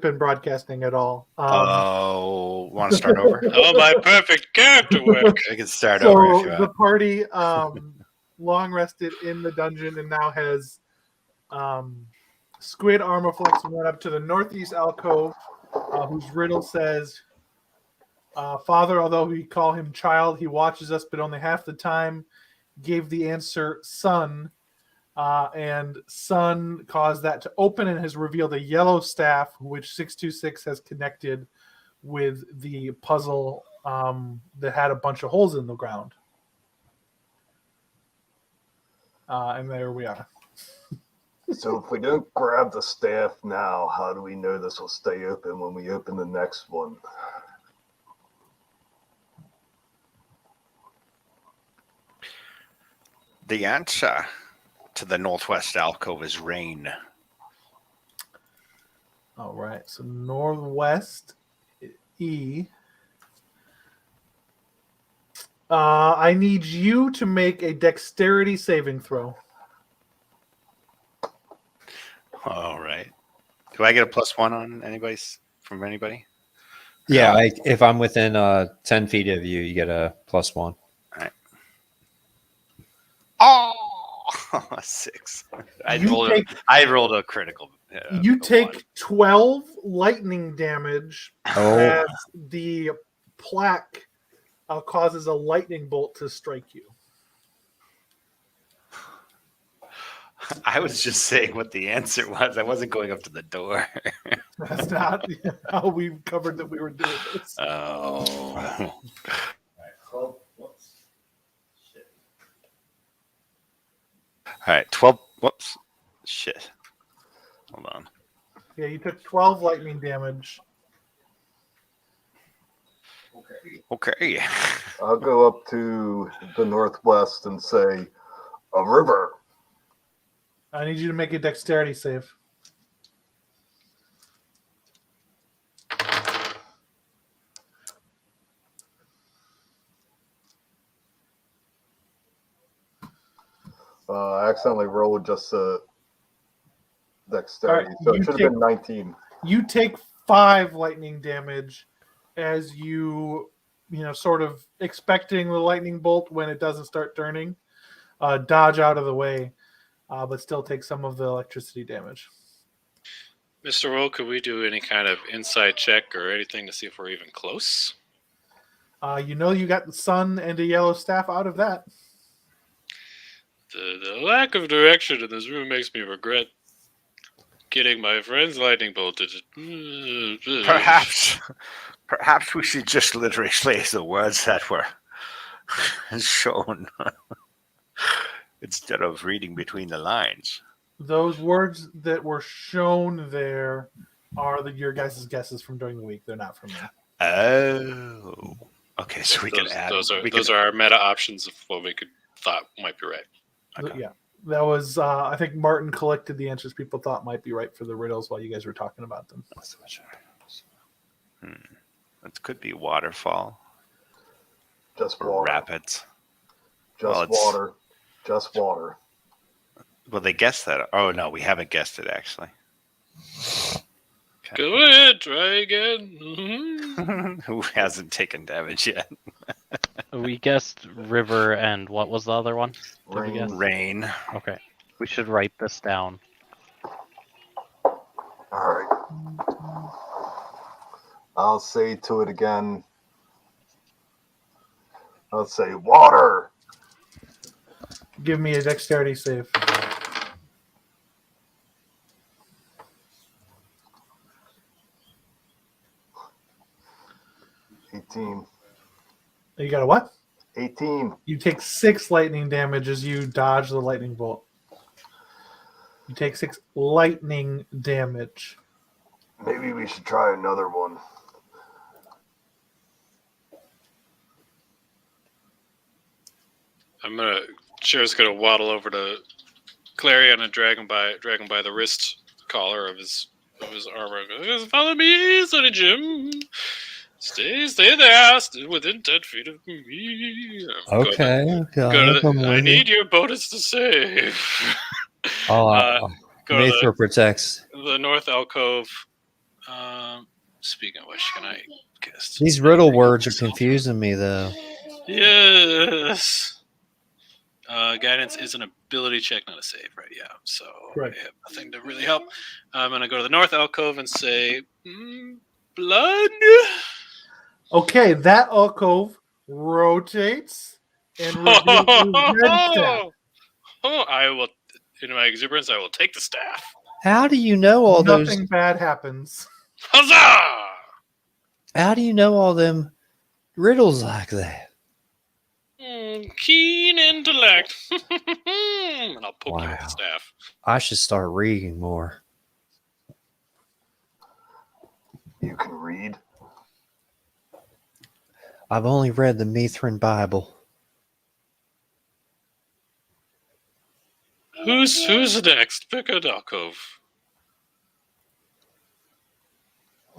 Been broadcasting at all. Want to start over? Oh, my perfect character work. I can start over if you the want. party long rested in the dungeon and now has Squid Armorflex went up to the northeast alcove, whose riddle says, Father, although we call him child, he watches us, but only half the time. Gave the answer son, and son caused that to open and has revealed a yellow staff, which 626 has connected with the puzzle that had a bunch of holes in the ground. And there we are. So if we don't grab the staff now, how do we know this will stay open when we open the next one? The answer to the northwest alcove is rain. All right, so northwest E. I need you to make a dexterity saving throw. All right. Do I get a +1 on anybody's from anybody? Yeah, if I'm within 10 feet of you, you get a +1. All right. Oh, 6. I rolled a critical. You take 12 lightning damage as the plaque causes a lightning bolt to strike you. I was just saying what the answer was. I wasn't going up to the door. That's not how we covered that we were doing this. Oh. All right, 12. Whoops. Shit. Hold on. Yeah, you took 12 lightning damage. Okay. I'll go up to the northwest and say, a river. I need you to make a dexterity save. I accidentally rolled just a dexterity, All right, so it should have been 19. You take 5 lightning damage as you sort of expecting the lightning bolt when it doesn't start turning, dodge out of the way, but still take some of the electricity damage. Mr. Roll, could we do any kind of insight check or anything to see if we're even close? You got the sun and a yellow staff out of that. The lack of direction in this room makes me regret getting my friend's lightning bolted. Perhaps we should just literally say the words that were shown instead of reading between the lines. Those words that were shown there are your guys' guesses from during the week. They're not from me. Oh. Okay, so we can add... Those are our meta options of what we thought might be right. Okay. Yeah. That was, I think Martin collected the answers people thought might be right for the riddles while you guys were talking about them. It could be waterfall. Just or water. Rapids. Just water. Just water. Well, they guessed that. Oh, no, we haven't guessed it, actually. Okay. Go ahead, try again. Who hasn't taken damage yet? We guessed river and what was the other one? Rain. Okay. We should write this down. All right. I'll say to it again. I'll say water. Give me a dexterity save. You got a what? 18. You take 6 lightning damage as you dodge the lightning bolt. You take 6 lightning damage. Maybe we should try another one. Cher's gonna waddle over to Clarion and drag him by the wrist collar of his armor. Follow me, Sonny Jim. Stay there, stay within 10 feet of me. Okay. I need your bonus to save. I'll go to Mithra protects. the north alcove. Speaking of which, can I cast These riddle words are confusing me, though. Yes. Guidance is an ability check, not a save, right? Yeah. So Correct. I have nothing to really help. I'm gonna go to the north alcove and say, blood. Okay, that alcove rotates and reveals a red staff. I will, in my exuberance, I will take the staff. How do you know all those? Nothing bad happens. Huzzah! How do you know all them riddles like that? Keen intellect. And I'll poke you with Wow. the staff. I should start reading more. You can read. I've only read the Mithrin Bible. Who's next? Pick a alcove.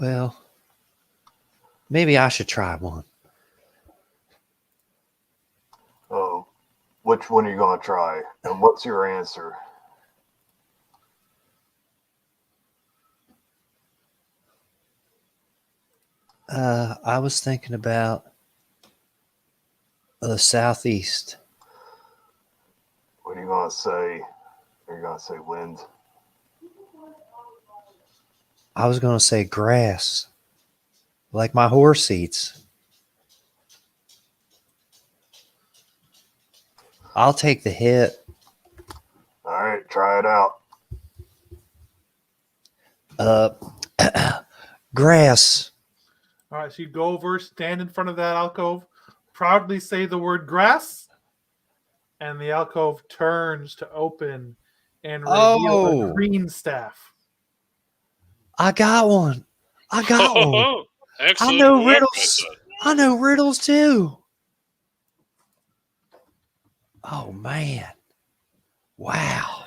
Well, maybe I should try one. Oh, which one are you going to try? And what's your answer? I was thinking about the southeast. What are you going to say? Are you going to say wind? I was going to say grass, like my horse eats. I'll take the hit. All right, try it out. Grass. All right, so you go over, stand in front of that alcove, proudly say the word grass, and the alcove turns to open and reveal a green staff. I got one. I got one. Excellent. I know work, riddles. my son. I know riddles too. Oh man. Wow.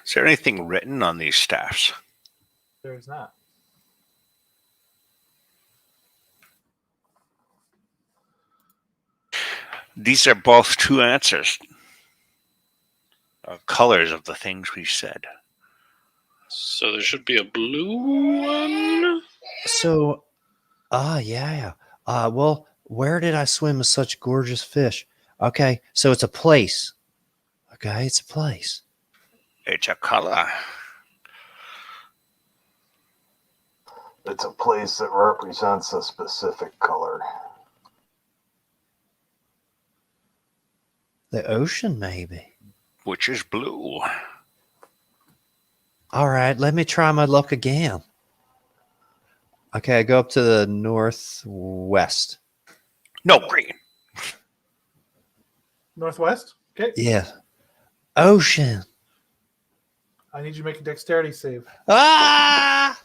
Is there anything written on these staffs? There's not. These are both two answers. Colors of the things we said. So there should be a blue one. So yeah. Well, where did I swim with such gorgeous fish? Okay, so it's a place. Okay, it's a place. It's a color. It's a place that represents a specific color. The ocean, maybe. Which is blue. All right, let me try my luck again. Okay, I go up to the northwest. No, green. Northwest? Okay. Yeah. Ocean. I need you to make a dexterity save. Ah!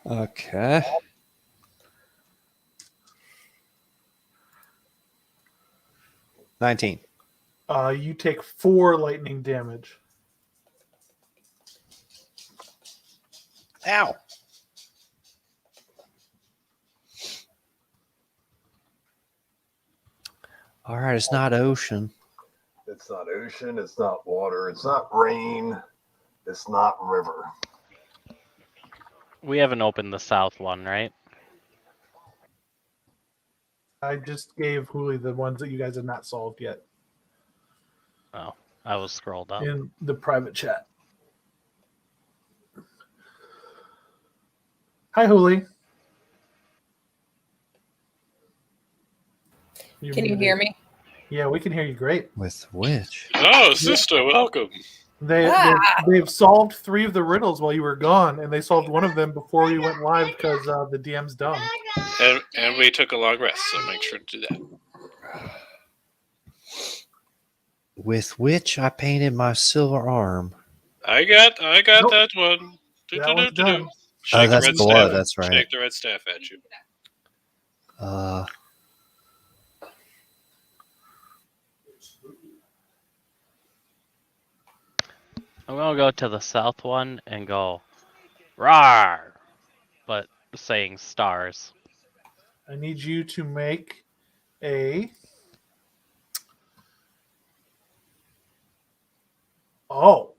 Okay. $19. You take 4 lightning damage. Ow. All right, it's not ocean. It's not ocean, it's not water, it's not rain, it's not river. We haven't opened the south one, right? I just gave Huli the ones that you guys have not solved yet Oh, I was scrolled up. in the private chat. Hi, Huli. Can you hear me? Yeah, we can hear you great. With which? Oh, sister, welcome. They've solved 3 of the riddles while you were gone, and they solved one of them before we went live because the DM's dumb. And we took a long rest, so make sure to do that. With which I painted my silver arm. I got Nope. that one. That one's done. Shake Oh, the that's red blood. staff. That's right. Shake the red staff at you. I'm gonna go to the south one and go, rawr, but saying stars. I need you to make a. Oh.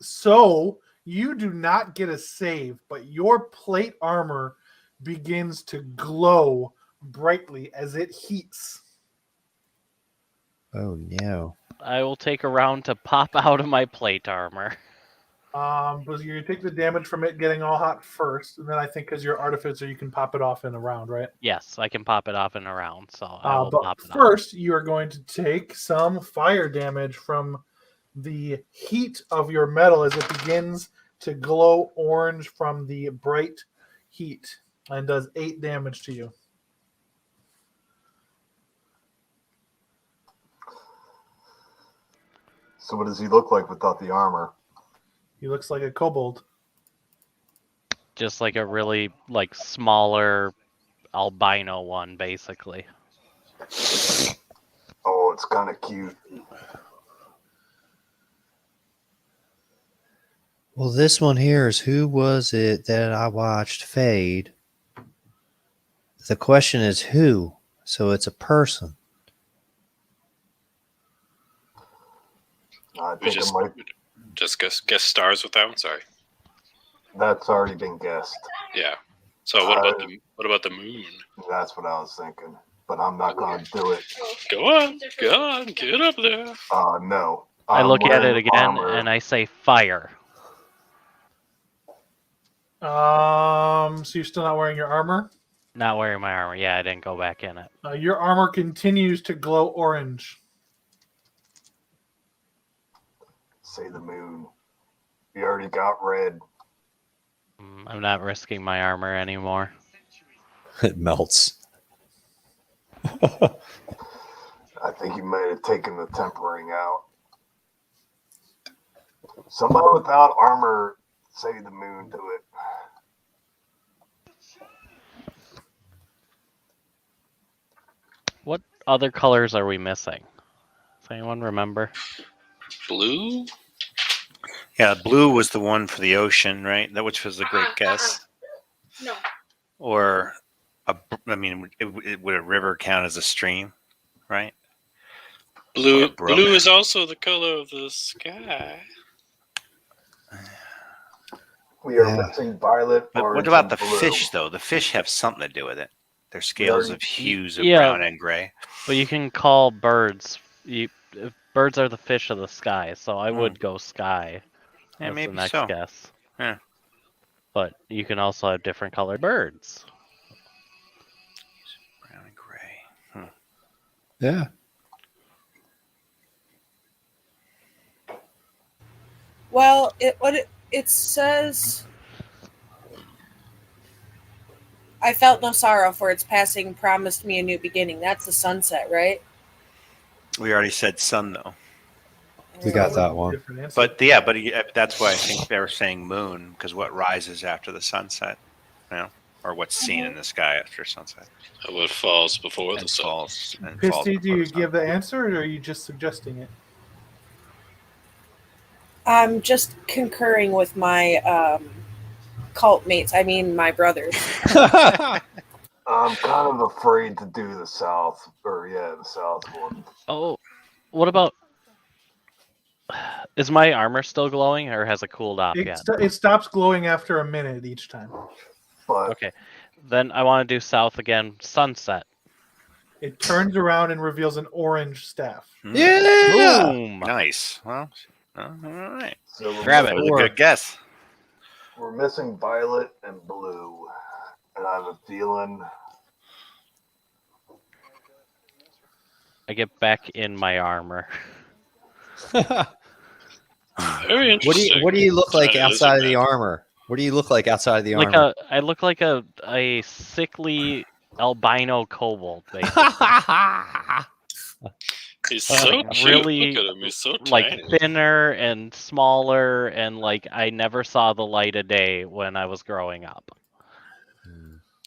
So you do not get a save, but your plate armor begins to glow brightly as it heats. Oh no. I will take a round to pop out of my plate armor. Because you're gonna take the damage from it getting all hot first, and then I think because you're artificer, you can pop it off in a round, right? Yes, I can pop it off in a round, so I will But pop it off. first, you are going to take some fire damage from the heat of your metal as it begins to glow orange from the bright heat, and does 8 damage to you. So what does he look like without the armor? He looks like a kobold. Just like a really like smaller albino one, basically. Oh, it's kind of cute. Well, this one here is who was it that I watched fade? The question is who, so it's a person. I We think it just might. just guess stars with that one. Sorry. That's already been guessed. Yeah. So what about the moon? That's what I was thinking. But I'm not going to do it. Go on, get up there. No. I I'm look at it wearing again armor. and I say fire. So you're still not wearing your armor? Not wearing my armor. Yeah, I didn't go back in it. Your armor continues to glow orange. Say the moon. We already got red. I'm not risking my armor anymore. It melts. I think you might have taken the tempering out. Somebody without armor, say the moon to it. What other colors are we missing? Does anyone remember? Blue? Yeah, blue was the one for the ocean, right? That which was a great guess. No. Or, would a river count as a stream, right? Blue. Or brook. Blue is also the color of the sky. We are Yeah. missing violet. But what orange, about and the blue. fish, though? The fish have something to do with it. Their scales of hues of Yeah. brown and gray. But you can call birds. Birds are the fish of the sky, so I would go sky. Yeah, as maybe the next so. guess. Yeah. But you can also have different colored birds. Brown and gray. Yeah. Well, it says, I felt no sorrow for its passing, promised me a new beginning. That's the sunset, right? We already said sun, though. We got that one. Different answer. But yeah, that's why I think they were saying moon, because what rises after the sunset, or what's seen in the sky after sunset What falls before the and sun? falls. And falls Pisty, do before you the sun. give the answer, or are you just suggesting it? I'm just concurring with my cult mates. I mean, my brothers. I'm kind of afraid to do the south, the south one. Oh, what about? Is my armor still glowing, or has it cooled off yet? It stops glowing after a minute each time. But Okay, then I want to do south again. Sunset. It turns around and reveals an orange staff. Yeah. Boom. Nice. Well, all right. so we're Grab That it. was a good guess. We're missing violet and blue, and I have a feeling. I get back in my armor. Very interesting. What do you look like It is outside of a the map. armor? What do you look like outside of the Like armor? I look like a sickly albino kobold, basically. He's so Like, cute. really, Look at him. He's so like tiny. thinner and smaller, and like I never saw the light of day when I was growing up.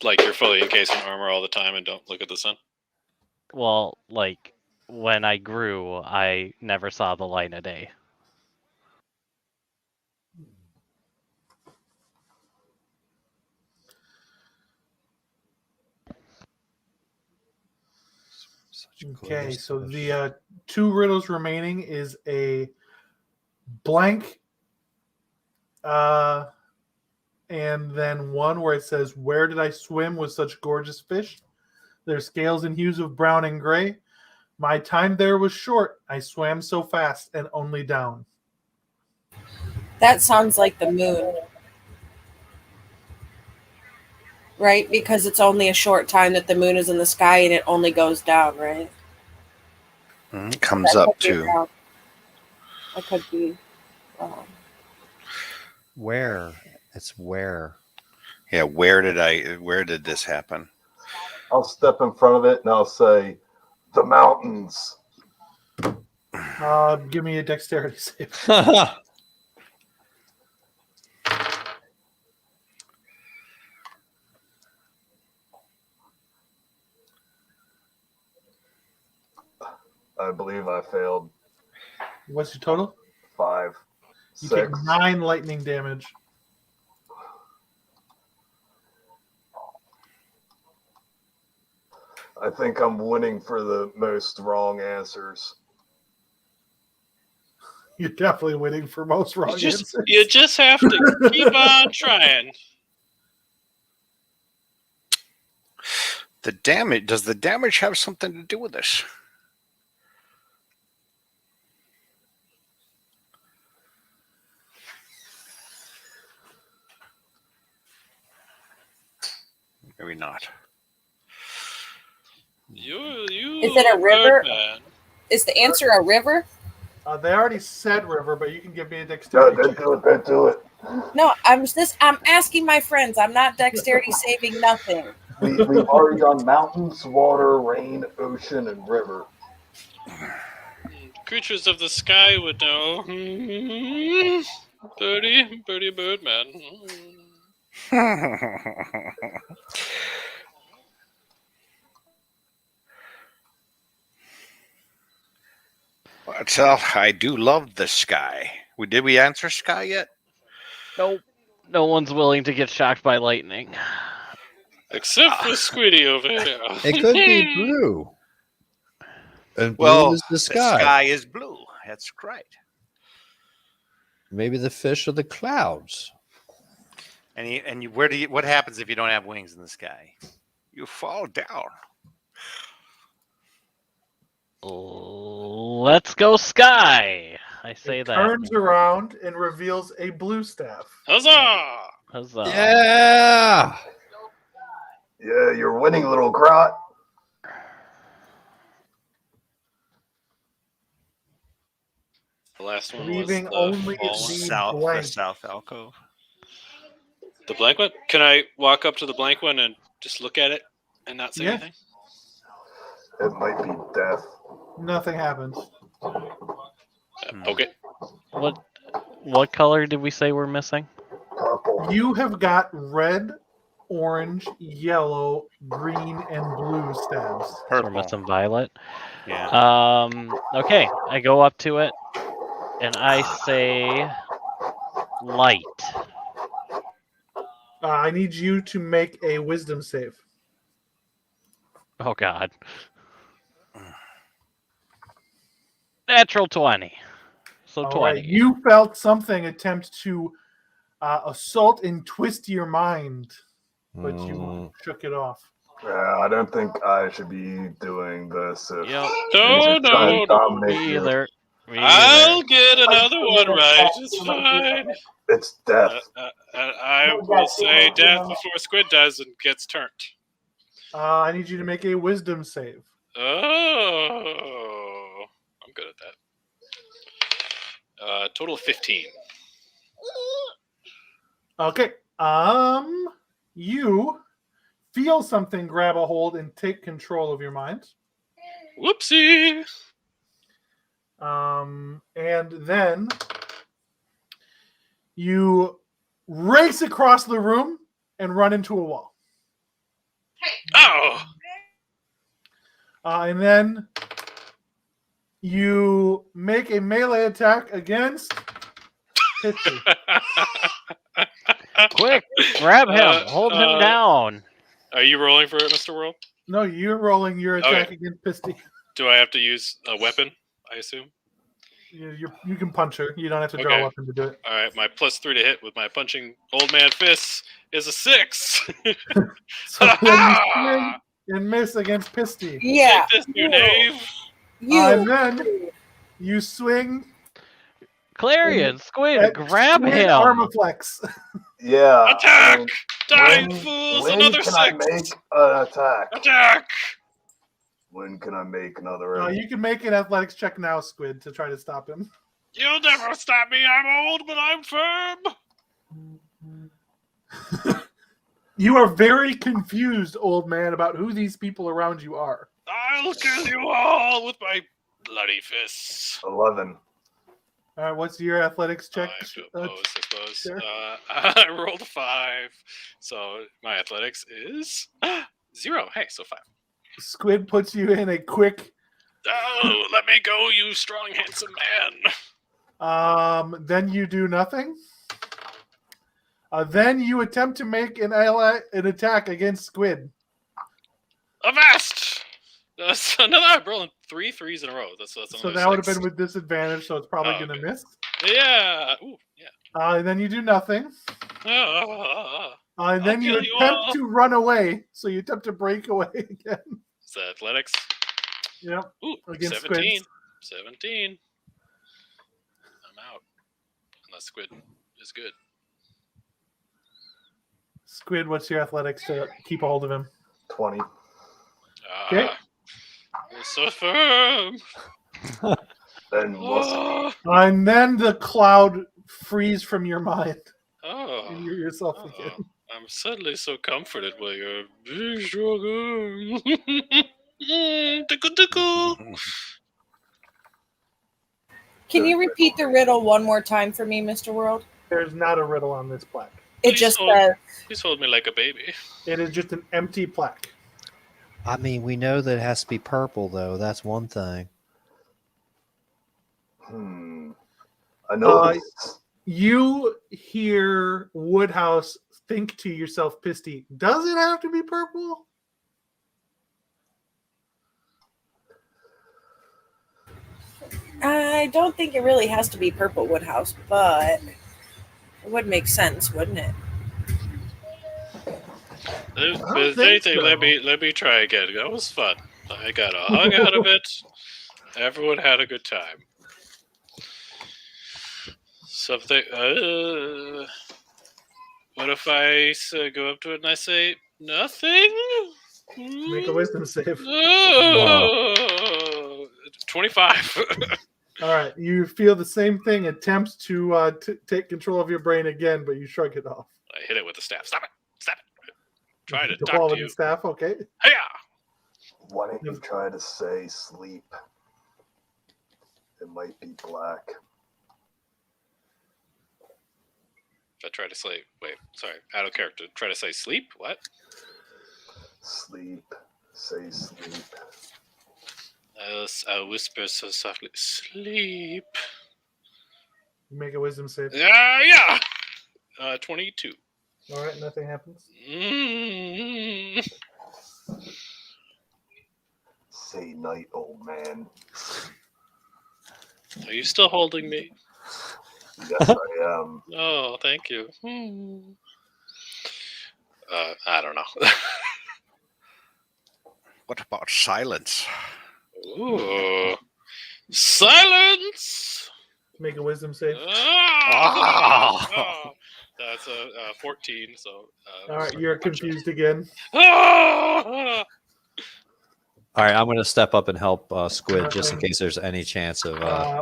Like you're fully encased in armor all the time and don't look at the sun. Well, like when I grew, I never saw the light of day. Okay, so the 2 riddles remaining is a blank, and then one where it says, "Where did I swim with such gorgeous fish? Their scales and hues of brown and gray. My time there was short. I swam so fast and only down." That sounds like the moon. Right? Because it's only a short time that the moon is in the sky and it only goes down, right? It comes up too. I could be wrong. Where? It's where. Yeah, where did this happen? I'll step in front of it and I'll say, the mountains. Give me a dexterity save. I believe I failed. What's your total? 5, You 6. take 9 lightning damage. I think I'm winning for the most wrong answers. You're definitely winning for most wrong answers. You just have to keep on trying. The damage. Does the damage have something to do with this? Maybe not. You Is it a river? man. Is the answer a river? They already said river, but you can give me a No, dexterity don't check. do it. Don't do it. No, I'm asking my friends. I'm not dexterity saving nothing. We've already done mountains, water, rain, ocean, and river. Creatures of the sky would know. Birdie Birdman. Well, I do love the sky. Did we answer sky yet? Nope. No one's willing to get shocked by lightning. Except for Squiddy over here. It could be blue. And blue Well, is the the sky. sky is blue. That's right. Maybe the fish are the clouds. What happens if you don't have wings in the sky? You fall down. Let's go sky. I say It that. turns around and reveals a blue staff. Huzzah! Huzzah. Yeah. Yeah, you're winning, little grot. The last one Leaving was only the, fallen- blank. The south alcove. the blank one. Can I walk up to the blank one and just look at it and not say Yeah. anything? It might be death. Nothing happens. Poke it. What color did we say we're missing? Purple. You have got red, orange, yellow, green, and blue staves. We're missing violet. Yeah. Okay, I go up to it and I say light. I need you to make a wisdom save. Oh god. Natural 20. So All 20. right, you felt something attempt to assault and twist your mind, but you shook it off. Yeah, I don't think I should be doing this. If Yep. No, these are trying no, to dominate Me you. either. Me I'll either. get another one right. It's fine. It's death. I will say death before Squid does and gets turned. I need you to make a wisdom save. Oh, I'm good at that. Total of 15. Okay. You feel something grab a hold and take control of your mind. Whoopsie. And then you race across the room and run into a wall. Oh. And then you make a melee attack against Pitchy. Quick, grab him. Hold him uh, down. Are you rolling for it, Mr. World? No, you're rolling your attack Okay. against Pisty. Do I have to use a weapon? I assume. You can punch her. You don't have to draw Okay. a weapon to do it. All right, my +3 to hit with my punching old man fists is a 6. So then you swing and miss against Pisty. Yeah. Take this, you knave. You. And then you swing Clarion, Squid, at grab Squid him. Armaflex. Yeah. Attack! and Dying when- fools! when Another can I 6. make an attack? Attack! When can I make another? You can make an athletics check now, Squid, to try to stop him. You'll never stop me. I'm old, but I'm firm. You are very confused, old man, about who these people around you are. I'll kill you all with my bloody fists. 11. All right, what's your athletics check? I have to Uh, oppose, I suppose. sure. I rolled a 5, so my athletics is 0. Hey, so 5. Squid puts you in a quick. Oh, let me go, you strong, handsome man. Then you do nothing. Then you attempt to make an attack against Squid. Avast! Another, I'm rolling 3 3s in a row. That's So another that would have 6. been with disadvantage, so it's probably Oh, going to okay. miss. Yeah. Ooh, yeah. And then you do nothing. And then I'll you kill you attempt all. to run away. So you attempt to break away again. Is that athletics? Yep. Ooh, Against 17. squids. 17. I'm out. Unless squid is good. Squid, what's your athletics to keep a hold of him? 20. Okay. You're so firm. Then what's Oh, And then the cloud frees from your mind. oh, And you're yourself again. I'm suddenly so comforted by your big struggle. Tickle, tickle. Can you repeat the riddle one more time for me, Mr. World? There's not a riddle on this plaque. It Please just hold- says, Please hold me like a baby. It is just an empty plaque. I mean, we know that it has to be purple, though. That's one thing. I know this. You hear Woodhouse think to yourself, Pisty, does it have to be purple? I don't think it really has to be Purple Woodhouse, but it would make sense, wouldn't it? If don't there's think anything, so. let me try again. That was fun. I got a hug out of it. Everyone had a good time. Something. What if I go up to it and I say nothing? Make a wisdom save. Oh, 25. All right, you feel the same thing. Attempt to take control of your brain again, but you shrug it off. I hit it with the staff. Stop it! Stop it! Trying to The talk to quality you. staff, okay. Hiya! Why don't you try to say sleep? It might be black. If I try to say, wait, sorry, out of character. Try to say sleep. What? Sleep. Say sleep. I'll whisper so softly. Sleep. Make a wisdom save. Yeah. 22. All right, nothing happens. Mm. Say night, old man. Are you still holding me? Yes, I am. Oh, thank you. I don't know. What about silence? Ooh. Silence! Make a wisdom save. Ah! That's a 14, so... All right, you're confused again. Ah! All right, I'm going to step up and help Squid just in case there's any chance of.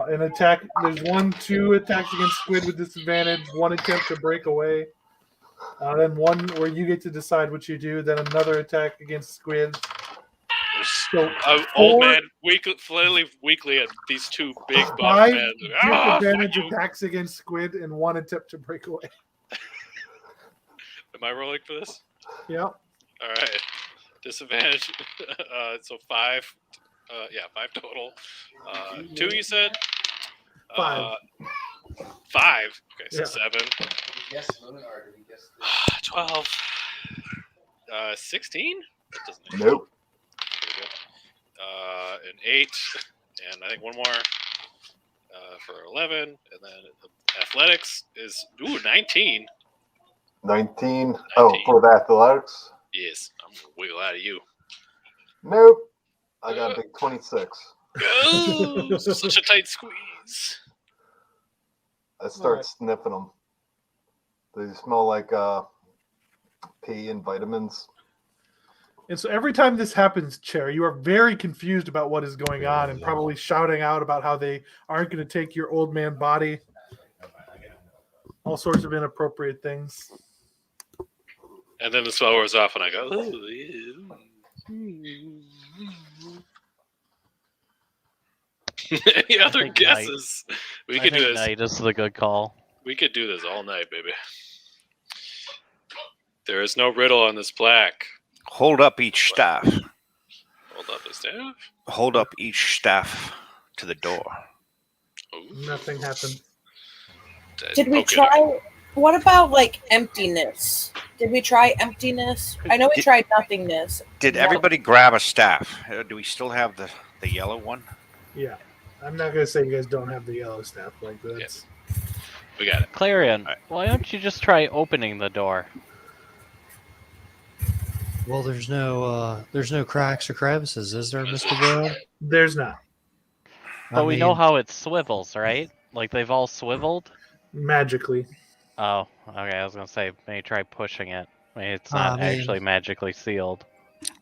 An attack. There's 2 attacks against Squid with disadvantage. 1 attempt to break away. Then 1 where you get to decide what you do. Then another attack against Squid. So Old 4 man flailing weakly at these 2 big buff 5 men. Ah, disadvantage fuck you. attacks against Squid and 1 attempt to break away. Am I rolling for this? Yeah. All right. Disadvantage. So 5. 5 total. 2, you said? 5. 5. Okay, so Yeah. 7. Yes, Lumen, or did we guess? 12. 16? That doesn't make Nope. an 8, and I think one more for 11, and then athletics is 19. 19. Oh, 19. for the athletics? Yes, I'm gonna wiggle out of you. Nope. I got a big 26. Oh, such a tight squeeze. I start Alright. sniffing them. They smell like pee and vitamins. And so every time this happens, Chair, you are very confused about what is going on and probably shouting out about how they aren't going to take your old man body. All sorts of inappropriate things. And then the spell wears off, and I go, "Ooh, ew." Any other think night. guesses? We I could do think this. night is the good call. We could do this all night, baby. There is no riddle on this plaque. Hold up each staff. Hold up the staff. Hold up each staff to the door. Ooh. Nothing happened. Did we Poke it up. try? What about like emptiness? Did we try emptiness? I know we Did- tried nothingness. Did No. everybody grab a staff? Do we still have the yellow one? Yeah. I'm not going to say you guys don't have the yellow staff like that. Yes. We got it. Clarion, Alright. why don't you just try opening the door? Well, there's no cracks or crevices, is there, Mr. Brown? There's not. But we know how it swivels, right? Like they've all swiveled. Magically. Oh, okay. I was gonna say maybe try pushing it. Maybe it's Ah, not man. actually magically sealed.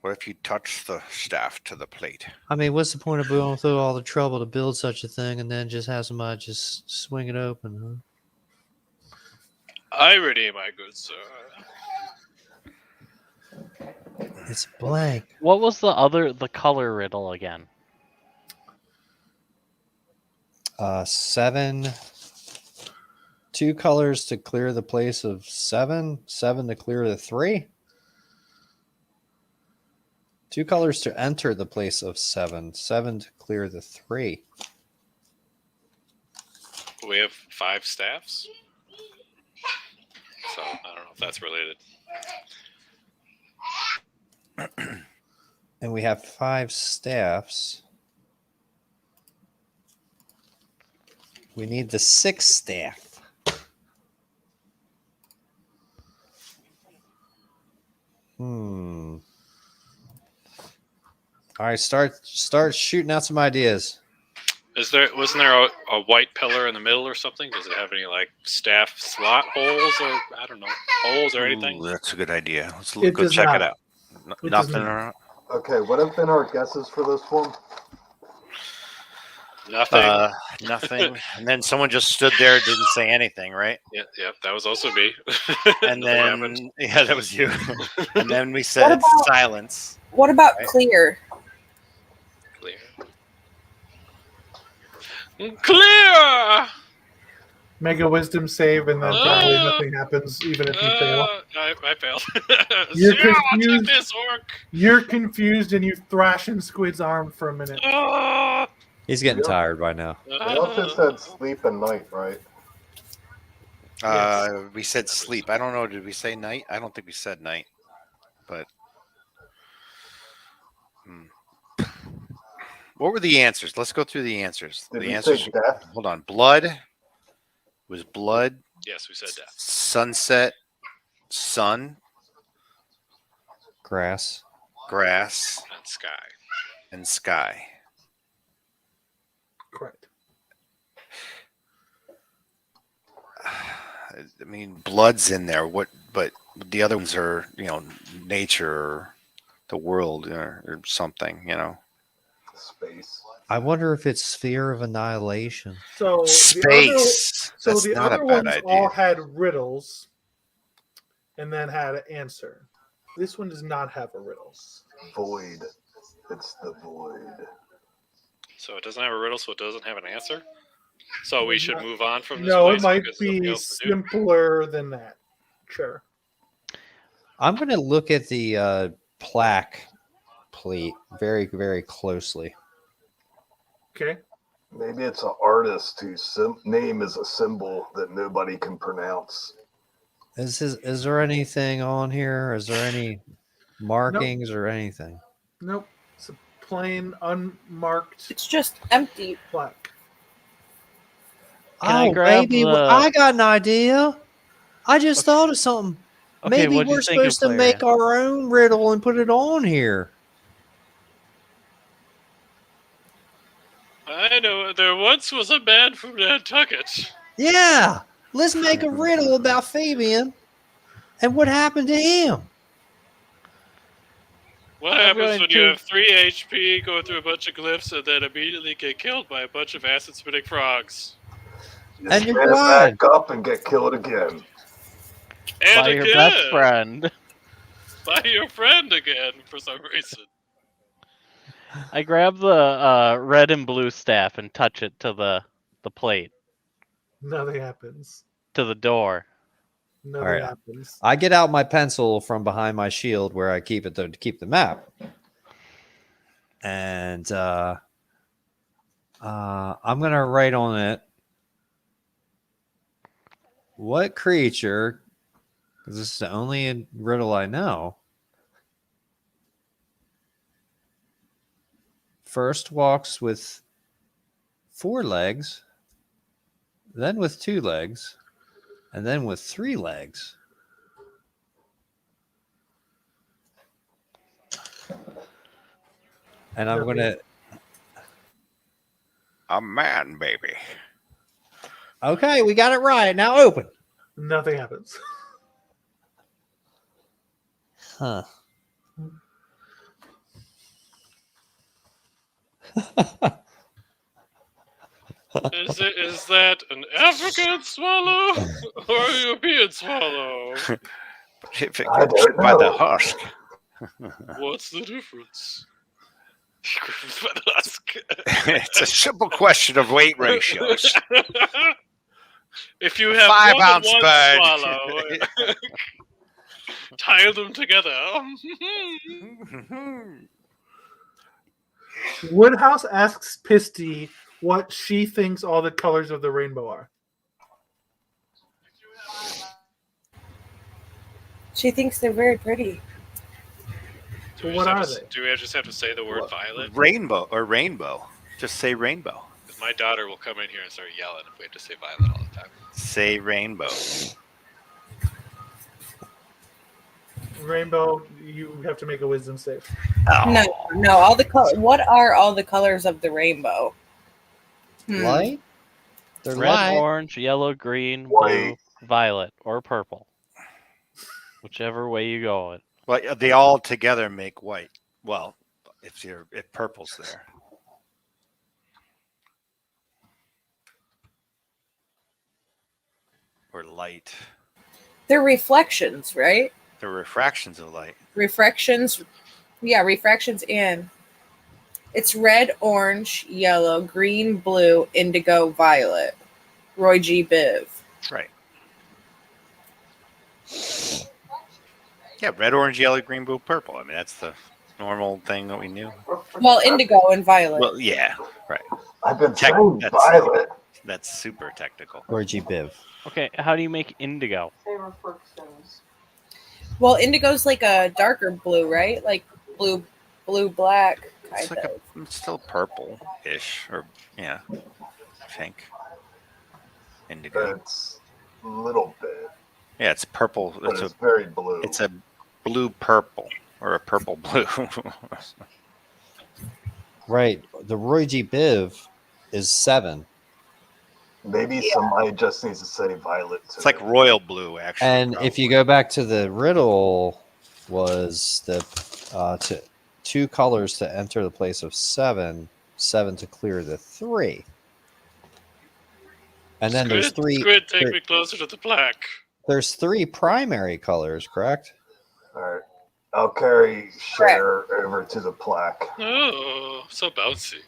What if you touch the staff to the plate? I mean, what's the point of going through all the trouble to build such a thing and then just have somebody just swing it open, I redeem, my good sir. huh? It's blank. What was the color riddle again? 7. 2 colors to clear the place of 7. 7 to clear the 3. 2 colors to enter the place of 7. 7 to clear the 3. We have 5 staffs. So I don't know if that's related. And we have 5 staffs. We need the 6th staff. All right, start shooting out some ideas. Wasn't there a white pillar in the middle or something? Does it have any like staff slot holes or I don't know holes or anything? Ooh, that's a good idea. Let's It go does check not. it out. It does Nothing. not. around- Okay, what have been our guesses for this one? Nothing. Nothing. And then someone just stood there, didn't say anything, right? Yep, that was also me. And Nothing then, happened. yeah, that was you. And then we said about- silence. What about Right. clear? Clear. Mega wisdom save, and then probably Ah! nothing happens, even if you fail. I failed. You're Zero, I'll take confused. this orc. You're confused and you thrash in Squid's arm for a minute. Ah! He's getting Yeah. tired by now. We also said sleep and night, right? We said sleep. I don't know. Did we say night? I don't think we said night. But what were the answers? Let's go through the answers. Did The we answers. say death? Hold on. Blood was blood. Yes, we said death. Sunset. Sun. Grass. Grass. And sky. And sky. Correct. I mean, blood's in there. But the other ones are, nature or the world or something, Space. I wonder if it's Sphere of Annihilation. So Space. So That's the not other a bad ones idea. all had riddles and then had an answer. This one does not have a riddle. Void. It's the void. So it doesn't have a riddle, so it doesn't have an answer. So we should move on from this. No, place it might because there's nothing be else to do. simpler than that. Sure. I'm going to look at the plaque plate very, very closely. Okay. Maybe it's an artist whose name is a symbol that nobody can pronounce. Is there anything on here? Is there any markings or anything? Nope. It's a plain, unmarked It's just empty. plaque. Can I Oh, grab maybe the- I got an idea. I just thought of something. Okay, Maybe what'd you we're think of supposed to make Claria? our own riddle and put it on here. I know there once was a man from Nantucket. Yeah, let's make a riddle about Fabian and what happened to him. What I'm happens going when you to- have 3 HP, go through a bunch of glyphs, and then immediately get killed by a bunch of acid spitting frogs? You And you're stand blind. back up and get killed again. And By again, your best friend. by your friend again for some reason. I grab the red and blue staff and touch it to the plate, Nothing happens. to the door. Nothing All right. happens. I get out my pencil from behind my shield where I keep it to keep the map. And I'm going to write on it what creature, because this is the only riddle I know, first walks with 4 legs, then with 2 legs, and then with 3 legs. And I'm Nothing. going to. A man, baby. Okay, we got it right. Now open. Nothing happens. Huh. Is that an African swallow or a European swallow? If it I gets don't by the know. husk. What's the difference? By the husk. It's a simple question of weight ratios. If you have 5 more than ounce one bird. swallow, tie them together. Woodhouse asks Pisty what she thinks all the colors of the rainbow are. She thinks they're very pretty. Do we What just have are to- they? Do we just have to say the word violet? Rainbow or rainbow. Just say rainbow. My daughter will come in here and start yelling if we have to say violet all the time. Say rainbow. Rainbow, you have to make a wisdom save. No, no. All the color. What are all the colors of the rainbow? Light? They're Red, light. orange, yellow, green, blue, White. violet, or purple. Whichever way you go it. Well, they all together make white. Well, if purple's there. Or light. They're reflections, right? They're refractions of light. Refractions. Yeah, refractions in. It's red, orange, yellow, green, blue, indigo, violet. Roy G. Biv. Right. Yeah, red, orange, yellow, green, blue, purple. I mean, that's the normal thing that we knew. Well, indigo and violet. Well, yeah, right. I've been Check- saying that's- violet. That's super technical. Or G Biv. Okay, how do you make indigo? Well, indigo's like a darker blue, right? Like blue, black It's kind like of. it's still purple-ish, or yeah, I think. Indigo. It's a little bit, Yeah, it's purple. but It's it's a very blue. it's a blue purple or a purple blue. Right. The Roy G. Biv is 7. Maybe somebody just needs to say violet. It's like royal blue, actually. And if you go back to the riddle, was the to 2 colors to enter the place of 7, 7 to clear the 3. And then there's 3. Squid, take there- me closer to the plaque. There's 3 primary colors, correct? All right. I'll carry Cher over to the plaque. Oh, so bouncy.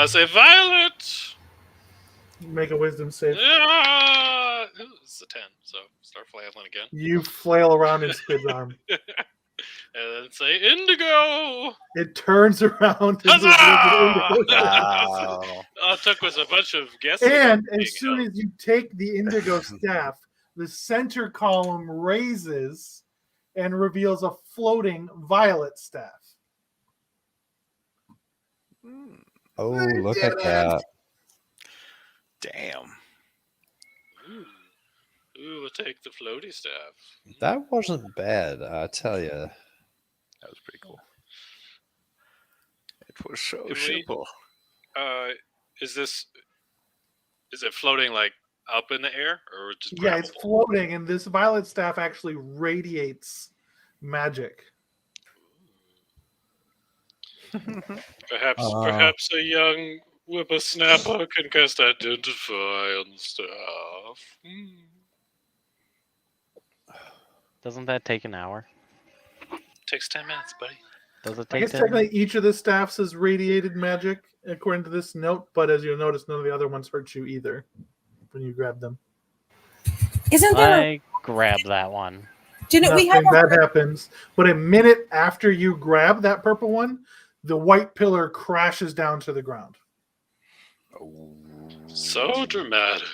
Say violet. Make a wisdom save. Ah! Ooh, it's a 10, so start flailing again. You flail around in Squid's arm. And then say indigo. It turns around into Huzzah! indigo. Wow. All it took was a bunch of guesses. And being as soon held. as you take the indigo staff, the center column raises and reveals a floating violet staff. Oh, I look did at it. that. Damn. Ooh, we'll take the floaty staff. That wasn't bad, I tell you. That was pretty cool. It was so Can we- simple. Is it floating like up in the air or just Yeah, it's grabbable? floating, and this violet staff actually radiates magic. Perhaps a young whippersnapper can cast Identify on the staff. Doesn't that take an hour? Takes 10 minutes, buddy. Does it I take guess 10 technically each of the staffs is radiated magic according to this note, but as you'll notice, none of the other ones hurt you either when you grab them. Isn't there? I grab that one. Didn't we have? Nothing bad happens, but a minute after you grab that purple one, the white pillar crashes down to the ground. So dramatic.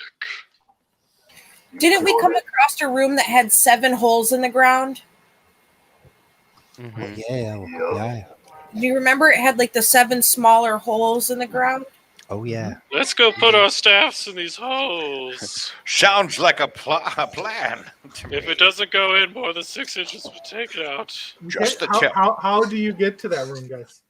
Didn't we come across a room that had 7 holes in the ground? Mhm. Yeah. Do you remember it had like the 7 smaller holes in the ground? Oh, yeah. Let's go put our staffs in these holes. Sounds like a plan. to If me. it doesn't go in more than 6 inches, we take it out. Just the how, tip. how do you get to that room, guys?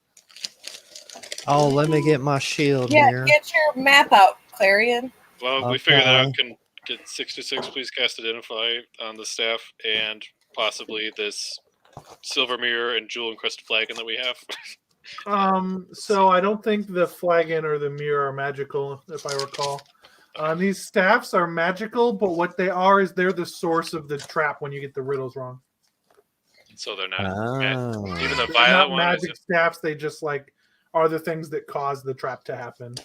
Oh, let me get my shield Yeah, here. get your map out, Clarion. Well, we figured that Okay. out. Can get 66. Please cast Identify on the staff and possibly this silver mirror and jewel encrusted flagon that we have. So I don't think the flagon or the mirror are magical, if I recall. These staffs are magical, but what they are is they're the source of the trap when you get the riddles wrong. So they're not. Oh. Even the They're violet not one. magic staffs, they just like are the things that cause the trap to happen.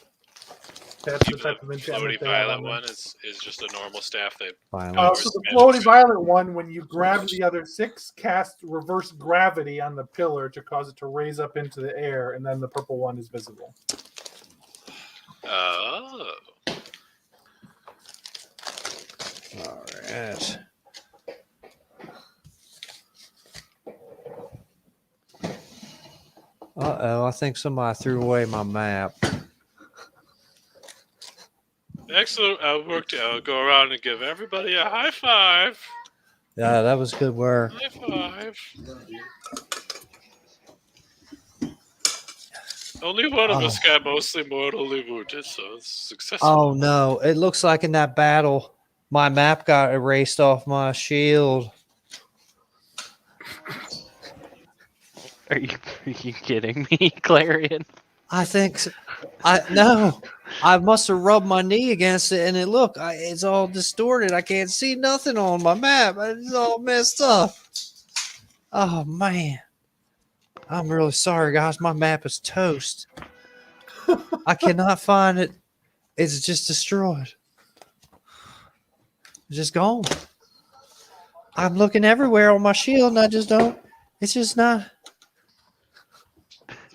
That's the Even type of the enchantment floaty they have violet on them. one is just a normal staff that. Finally. So the Magic floaty staff. violet one, when you grab the other 6, cast reverse gravity on the pillar to cause it to raise up into the air, and then the purple one is visible. Oh. All right. Uh-oh, I think somebody threw away my map. Excellent outwork. I'll go around and give everybody a high five. Yeah, that was good work. High five. Only one of us got mostly mortally wounded, so it's successful. Oh, no. It looks like in that battle, my map got erased off my shield. Are you kidding me, Clarion? I think so. No. I must have rubbed my knee against it, and it's all distorted. I can't see nothing on my map. It's all messed up. Oh man, I'm really sorry, guys. My map is toast. I cannot find it. It's just destroyed. It's just gone. I'm looking everywhere on my shield, and I just don't. It's just not.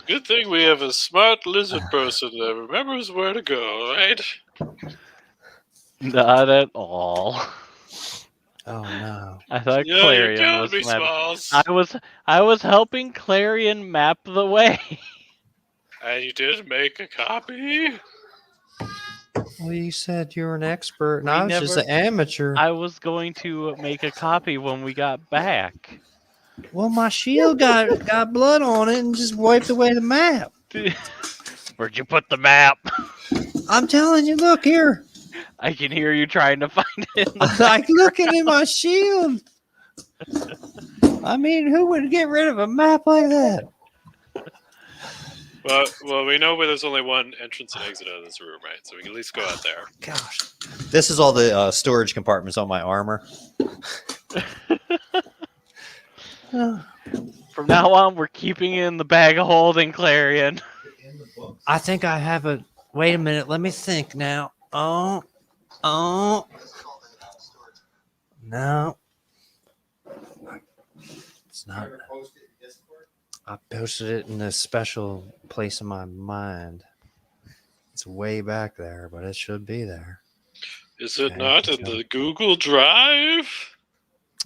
Good thing we have a smart lizard person that remembers where to go, right? Not at all. Oh no. I thought Yeah, you Clarion got was me, map- Smalls. I was helping Clarion map the way. And you did make a copy? Well, you said you were an expert, and We I was just an amateur. I was going to make a copy when we got back. Well, my shield got blood on it and just wiped away the map. Where'd you put the map? I'm telling you, look here. I can hear you trying to find it. In the I'm like looking at my shield. I mean, who would get rid of a map like that? Well, we know where there's only one entrance and exit out of this room, right? So we can at least go out there. Gosh. This is all the storage compartments on my armor. From now on, we're keeping it in the bag of holding, Clarion. In the books. I think I have a. Wait a minute. Let me think now. Oh. No. It's not. Ever posted in Discord? I posted it in a special place in my mind. It's way back there, but it should be there. Is it Okay, not let's in go. the Google Drive?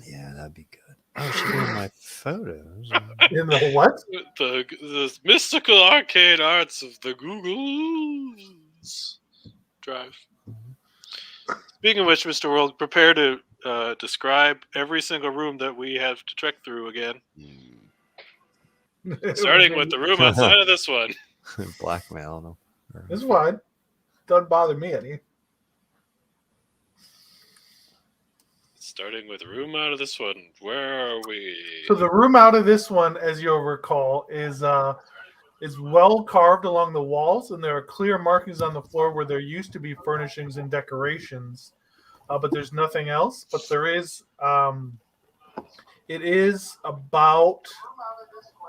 Yeah, that'd be good. Oh, it should be in my photos. In the what? The mystical arcane arts of the Google's Drive. Speaking of which, Mr. World, prepare to describe every single room that we have to trek through again. Starting with the room outside of this one. Blackmail them. It's fine. Doesn't bother me any. Starting with the room out of this one. Where are we? So the room out of this one, as you'll recall, is well carved along the walls, and there are clear markings on the floor where there used to be furnishings and decorations, but there's nothing else. But there is. It is about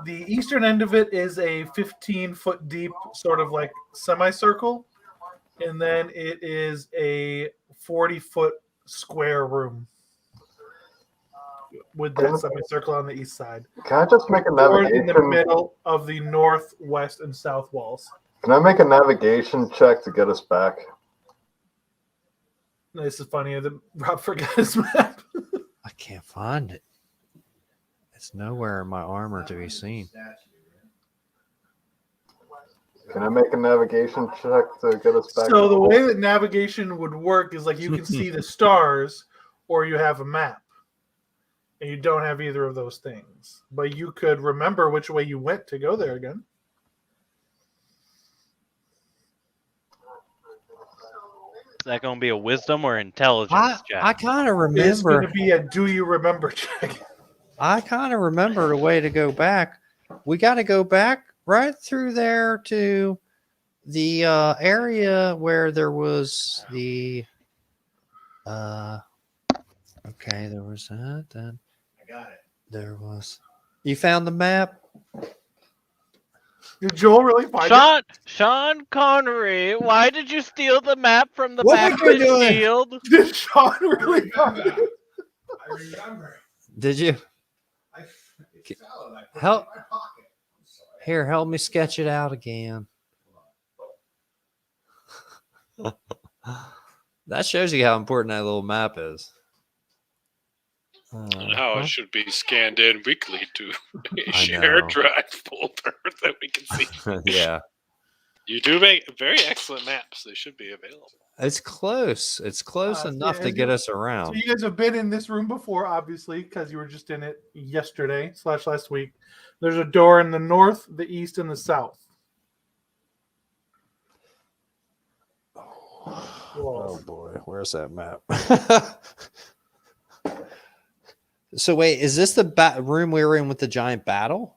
the eastern end of it is a 15-foot deep sort of like semicircle, and then it is a 40-foot square room with that semicircle on the east side. Can I just make a Or in the navigation? middle of the north, west, and south walls. Can I make a navigation check to get us back? This is funny that Rob forgot his map. I can't find it. It's nowhere in my armor to be seen. Can I make a navigation check to get us back? So the way that navigation would work is like you can see the stars or you have a map. And you don't have either of those things. But you could remember which way you went to go there again. Is that going to be a wisdom or intelligence check? I kind of It's going remember. to be a do you remember check. I kind of remember the way to go back. We got to go back right through there to the area where there was the. Okay, there was that. Then I got it. there was. You found the map. Did Joel really find it? Sean Connery, why did you steal the map from the What back were of you the doing? shield? Did Sean really find it? I remember. Did you? It fell and I put Help. it in my pocket. I'm sorry. Here, help me sketch it out again. That shows you how important that little map is. And how it should be scanned in weekly to a I shared know. drive folder that we can see. Yeah, You do make very excellent maps. They should be available. it's close. It's close enough yeah, to get us So around. you guys have been in this room before, obviously, because you were just in it yesterday / last week. There's a door in the north, the east, and the south. Oh boy, where's that map? So wait, is this the room we were in with the giant battle?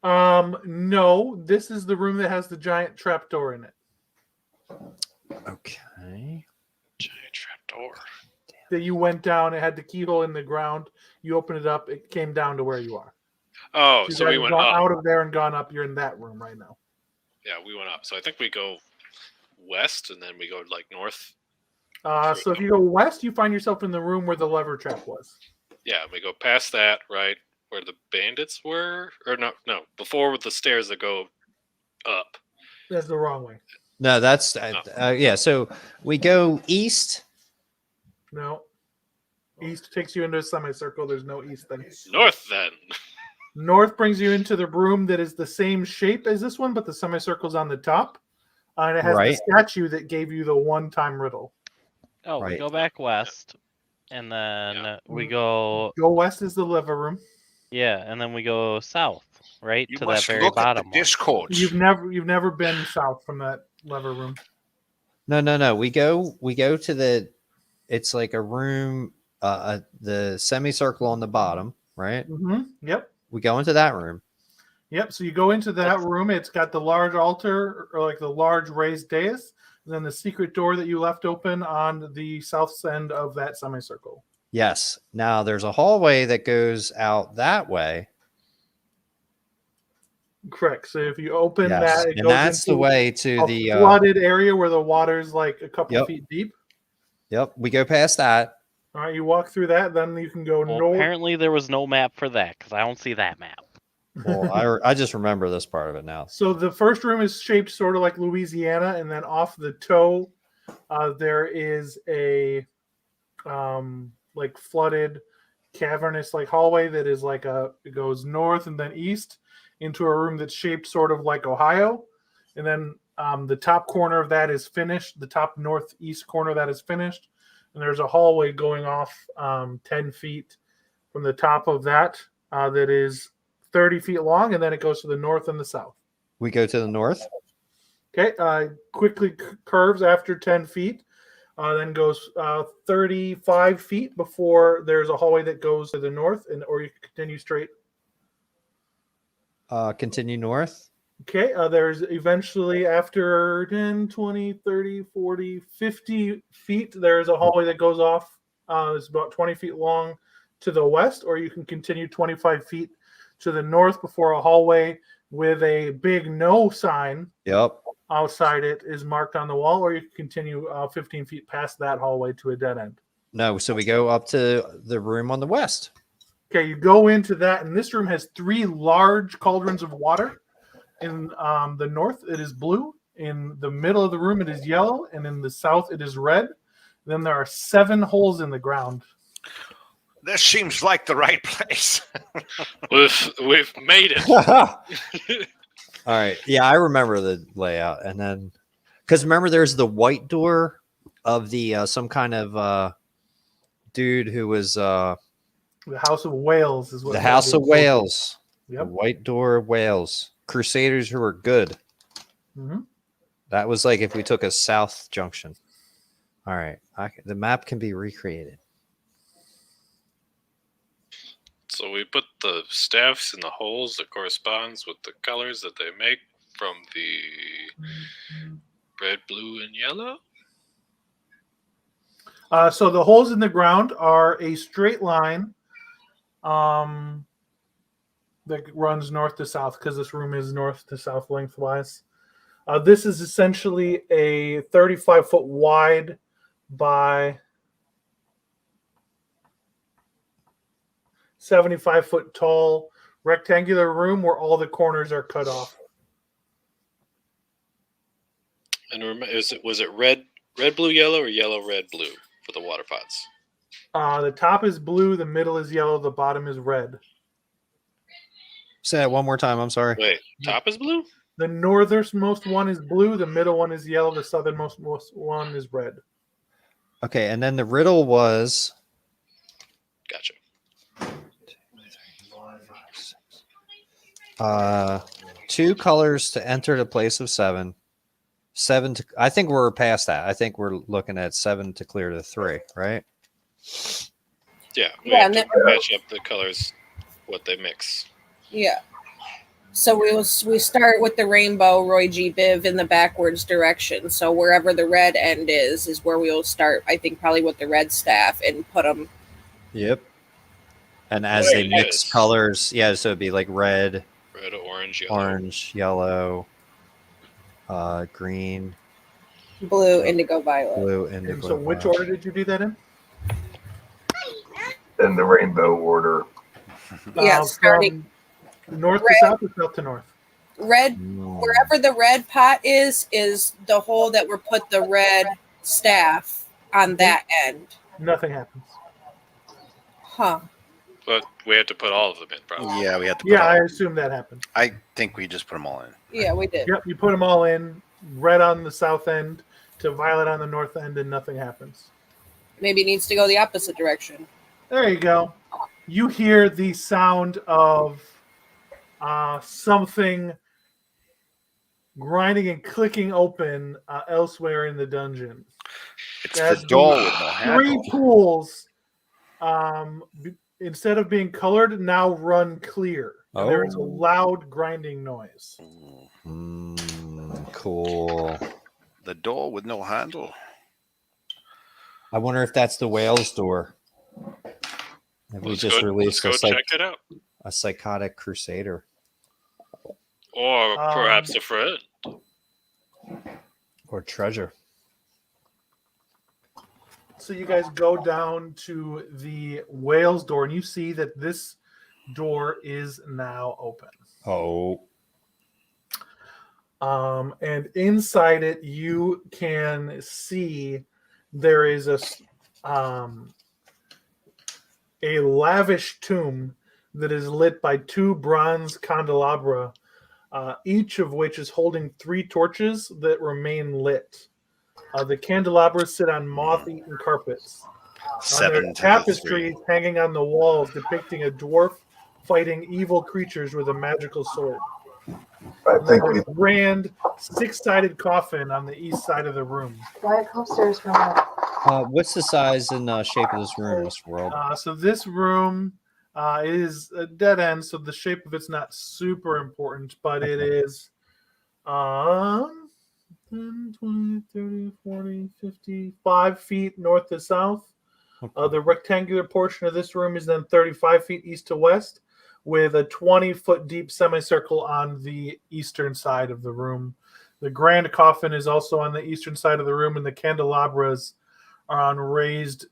No, this is the room that has the giant trapdoor in it. Okay. Giant trapdoor. That you went down, it had the keyhole in the ground. You open it up, it came down to where you are. Oh, You so guys we have went gone up. out of there and gone up. You're in that room right now. Yeah, we went up. So I think we go west and then we go like north. So if you go west, you find yourself in the room where the lever trap was. Yeah, we go past that, right where the bandits were, or no, before with the stairs that go up. That's the wrong way. No, that's yeah. So we go east. No. East takes you into a semicircle. There's no east thing. North then. North brings you into the room that is the same shape as this one, but the semicircle's on the top. And it has Right. the statue that gave you the one-time riddle. Oh, we Right. go back west, and then we go Go west is the lever room. and then we go south, right You to that must very look at bottom. the one. Discords. You've never been south from that lever room. No. We go to the. It's like a room. The semicircle on the bottom, right? Mm-hmm. Yep. We go into that room. Yep. So you go into that room. It's got the large altar or like the large raised dais, and then the secret door that you left open on the south end of that semicircle. Yes. Now there's a hallway that goes out that way. Correct. So if you open Yes. that, it And goes that's the into way to a the. flooded area where the water's like a couple Yep. feet deep. Yep. We go past that. All right, you walk through that, then you can go Well, north. apparently there was no map for that because I don't see that map. Well, I just remember this part of it now. So the first room is shaped sort of like Louisiana, and then off the toe, there is a like flooded cavernous like hallway that is like it goes north and then east into a room that's shaped sort of like Ohio, and then the top corner of that is finished. The top northeast corner of that is finished, and there's a hallway going off 10 feet from the top of that that is 30 feet long, and then it goes to the north and the south. We go to the north. Okay, quickly curves after 10 feet, then goes 35 feet before there's a hallway that goes to the north, or you can continue straight. Continue north. Okay, there's eventually after 10, 20, 30, 40, 50 feet, there's a hallway that goes off. It's about 20 feet long to the west, or you can continue 25 feet to the north before a hallway with a big no sign Yep. outside it is marked on the wall, or you can continue 15 feet past that hallway to a dead end. No, so we go up to the room on the west. Okay, you go into that, and this room has 3 large cauldrons of water. In the north, it is blue. In the middle of the room, it is yellow, and in the south, it is red. Then there are 7 holes in the ground. This seems like the right place. We've made it. All right. Yeah, I remember the layout. And then, because remember, there's the white door of the some kind of dude who was The House of Wales is what the House of Wales. The Yep. white door of Wales. Crusaders who were good. Mm-hmm. That was like if we took a south junction. All right. The map can be recreated. So we put the staffs in the holes that corresponds with the colors that they make from the red, blue, and yellow. So the holes in the ground are a straight line that runs north to south, because this room is north to south lengthwise. This is essentially a 35-foot wide by 75-foot tall rectangular room where all the corners are cut off. And was it red, blue, yellow, or yellow, red, blue for the water pots? The top is blue, the middle is yellow, the bottom is red. Say that one more time. I'm sorry. Wait, top is blue? The northernmost one is blue, the middle one is yellow, the southernmost one is red. Okay. And then the riddle was Gotcha. 2 colors to enter the place of 7. 7 to, I think we're past that. I think we're looking at 7 to clear to 3, right? Yeah, we Yeah, have and to then- match up the colors, what they mix. Yeah. So we start with the rainbow, Roy G. Biv, in the backwards direction. So wherever the red end is where we will start. I think probably with the red staff and put them. Yep. And as Right, they mix yes. colors, yeah, so it'd be like red, Red, orange, yellow. orange, yellow, green, Blue, indigo, violet. blue, And indigo. so which violet. order did you do that in? In the rainbow order. Yeah, starting from north red. to south or south to north? red. Mm. Wherever the red pot is the hole that we're put the red staff on that end. Nothing happens. Huh. But we have to put all of them in, probably. Yeah, we have to put Yeah, I all, assume that happened. I think we just put them all in. Yeah, we did. Yep, you put them all in, red on the south end to violet on the north end, and nothing happens. Maybe it needs to go the opposite direction. There you go. You hear the sound of something grinding and clicking open elsewhere in the dungeon. It's As the door with no 3 handle. pools, instead of being colored, now run clear. And there is a Oh. loud grinding noise. Ooh, Cool. the door with no handle. I wonder if that's the whale's door. Have we Let's just go, released let's go check it out. a psychotic crusader Or perhaps a friend. or treasure? So you guys go down to the whale's door, and you see that this door is now open. Oh. And inside it, you can see there is a a lavish tomb that is lit by 2 bronze candelabra, each of which is holding 3 torches that remain lit. The candelabras sit on moth-eaten carpets. There 7 are to the 3. tapestries hanging on the walls depicting a dwarf fighting evil creatures with a magical sword. I think There's we a grand 6-sided coffin on the east side of the room. Wyatt, come upstairs for a minute. What's the size and shape of this room, Mr. World? So this room is a dead end, so the shape of it's not super important, but it is 10, 20, 30, 40, 55 feet north to south. The rectangular portion of this room is then 35 feet east to west, with a 20-foot deep semicircle on the eastern side of the room. The grand coffin is also on the eastern side of the room, and the candelabras are on raised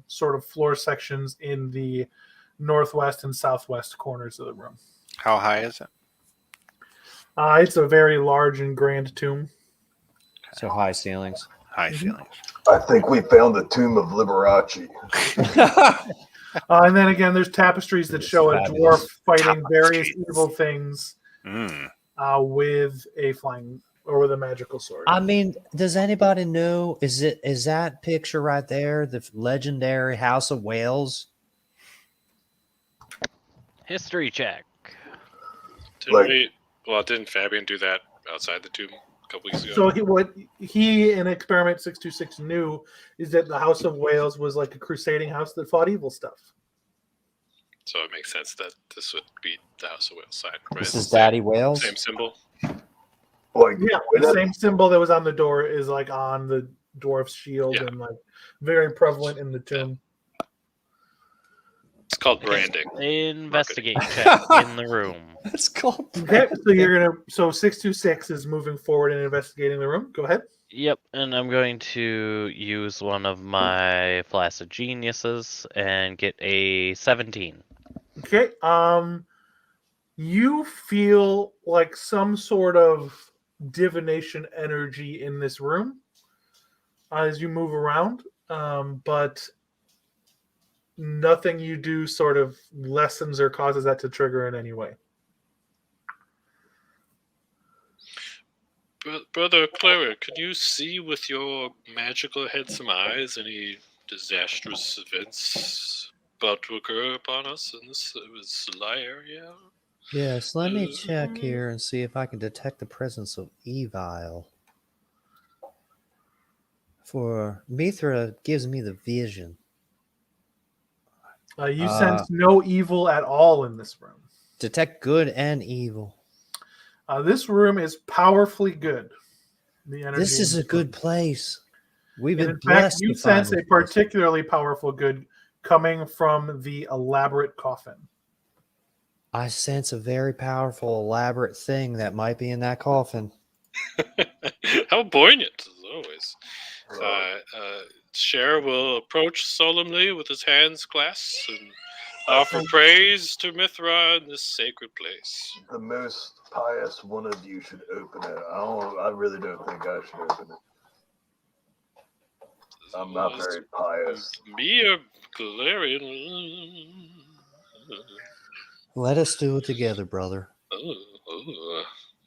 sort of floor sections in the northwest and southwest corners of the room. How high is it? It's a very large and grand tomb. So high ceilings. High ceilings. I think we found the tomb of Liberace. And then again, there's tapestries that show a dwarf fighting various evil things with a flying or with a magical sword. I mean, does anybody know? Is that picture right there the legendary House of Wales? History check. Didn't Fabian do that outside the tomb a couple weeks ago? So what he in Experiment 626 knew is that the House of Wales was like a crusading house that fought evil stuff. So it makes sense that this would be the House of Wales side. Right? This is Daddy Wales. Same symbol. Like, Yeah, the same symbol that was on the door is like on the dwarf's shield and like very prevalent in the tomb. It's called branding. Investigate check in the room. It's called. Okay, so you're gonna 626 is moving forward and investigating the room. Go ahead. Yep, and I'm going to use one of my Flaccid Geniuses and get a 17. Okay. You feel like some sort of divination energy in this room as you move around, but nothing you do sort of lessens or causes that to trigger in any way. Brother Clara, can you see with your magical handsome eyes any disastrous events about to occur upon us in this Lie area? Yes, let me check here and see if I can detect the presence of evil. For Mithra gives me the vision. You sense no evil at all in this room. Detect good and evil. This room is powerfully good. The energy This is in a good place. We've And been in fact, blessed. you to find sense this a place. particularly powerful good coming from the elaborate coffin. I sense a very powerful, elaborate thing that might be in that coffin. How poignant, as always. Cher will approach solemnly with his hands clasped and offer praise to Mithra in this sacred place. The most pious one of you should open it. I really don't think I should open it. I'm not very pious. Me or Galarian? Let us do it together, brother.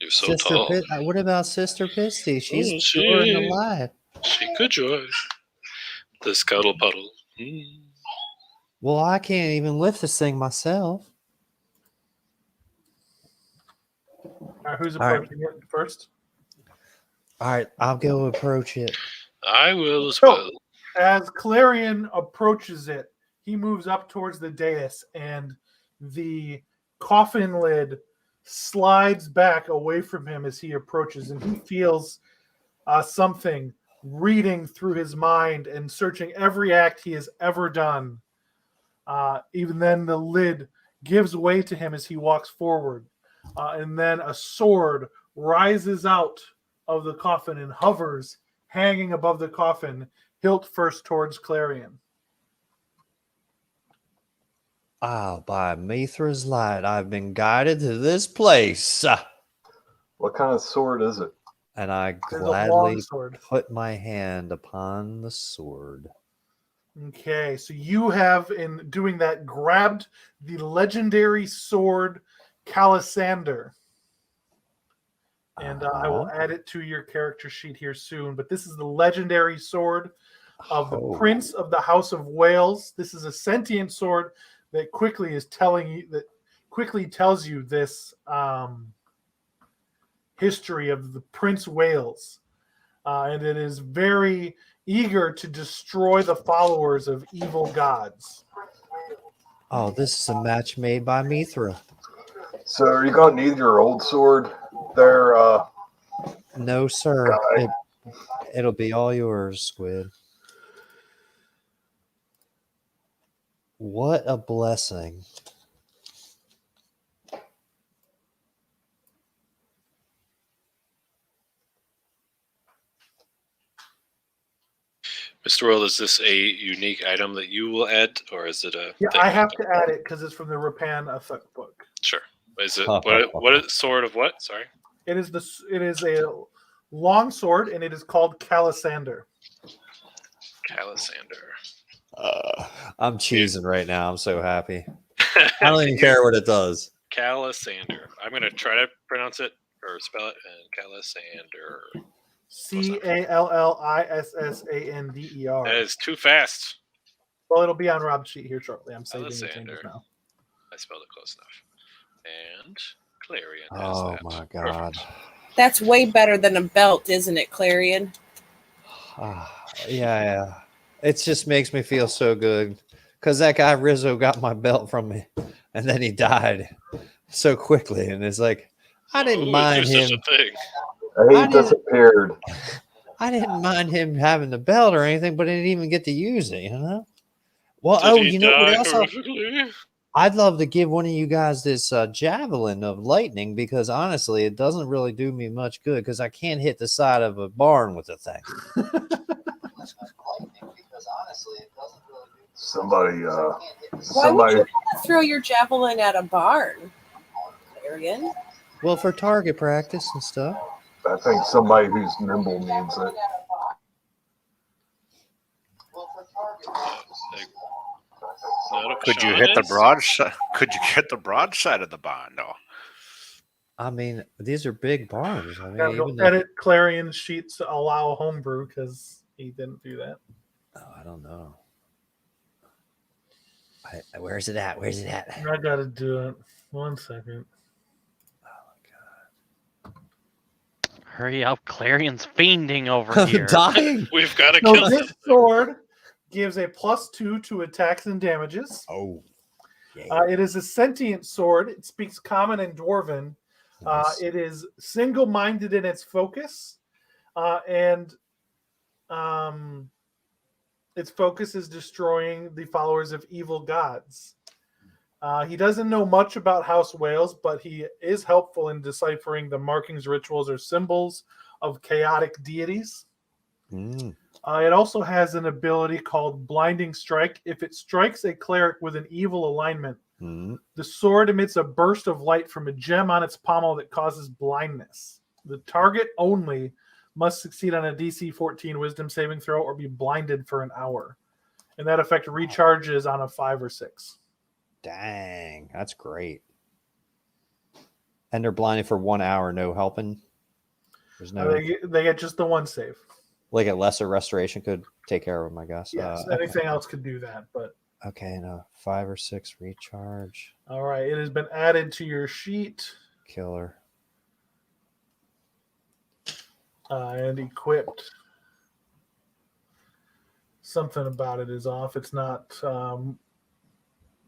You're so Sister tall. What about Sister Pisty? She's Oh, pure and alive. She could join this cuddle puddle. Well, I can't even lift this thing myself. All right, who's All right. approaching it first? All right, I'll go approach it. I will as So, well. as Clarion approaches it, he moves up towards the dais, and the coffin lid slides back away from him as he approaches, and he feels something reading through his mind and searching every act he has ever done. Even then, the lid gives way to him as he walks forward, and then a sword rises out of the coffin and hovers, hanging above the coffin, hilt first towards Clarion. By Mithra's light, I've been guided to this place. What kind of sword is it? And I There's a gladly long sword. put my hand upon the sword. Okay, so you have, in doing that, grabbed the legendary sword Calisander. And I will add it to your character sheet here soon. But this is the legendary sword of the Prince of the House of Wales. This is a sentient sword that quickly tells you this history of the Prince Wales, and it is very eager to destroy the followers of evil gods. Oh, this is a match made by Mithra. So are you gonna need your old sword there? No, sir. Guy. It'll be all yours, Squid. What a blessing. Mr. World, is this a unique item that you will add, or is it a? Yeah, thing? I have to add it because it's from the Rapan Athuk book. Sure. Is it what is sword of what? Sorry. It is a long sword, and it is called Calisander. Calisander. I'm cheesing right now. I'm so happy. I don't even care what it does. Calisander. I'm gonna try to pronounce it or spell it. And Calisander. Callисsander. That is too fast. Well, it'll be on Rob's sheet here shortly. I'm saving the changes Calisander. now. I spelled it close enough. And Clarion. Oh has that. my god. That's way better than a belt, isn't it, Clarion? Yeah. It just makes me feel so good because that guy Rizzo got my belt from me, and then he died so quickly, and it's like I didn't mind him. Such a thing. He disappeared. I didn't mind him having the belt or anything, but I didn't even get to use it, you know? Well, Did he you know what die else? horrifically? I'd love to give one of you guys this javelin of lightning because honestly, it doesn't really do me much good because I can't hit the side of a barn with the thing. Somebody, Why would somebody. you want to throw your javelin at a barn, Clarion? Well, for target practice and stuff. I think somebody who's nimble needs it. Could you hit the broadside? Could you get the broadside of the barn though? I mean, these are big barns. I mean, Gotta go even though- edit Clarion's sheets to allow homebrew because he didn't do that. Oh, I don't know. Where's it at? Where's it at? I gotta do it. 1 second. Hurry up, Clarion's fiending over here. Dying. We've got to So kill him. this sword gives a +2 to attacks and damages. Oh. It is a sentient sword. It speaks Common and Dwarven. Nice. It is single-minded in its focus, and its focus is destroying the followers of evil gods. He doesn't know much about House Wales, but he is helpful in deciphering the markings, rituals, or symbols of chaotic deities. Mm. It also has an ability called Blinding Strike. If it strikes a cleric with an evil alignment, Mm. the sword emits a burst of light from a gem on its pommel that causes blindness. The target only must succeed on a DC 14 Wisdom saving throw or be blinded for an hour. And that effect recharges on a 5 or 6. Dang, that's great. And they're blinded for 1 hour, no helping. There's no They get just the one save. like a lesser restoration could take care of them, I guess. Yes, anything else could do that. But Okay, no 5 or 6 recharge. all right, it has been added to your sheet Killer. and equipped. Something about it is off. It's not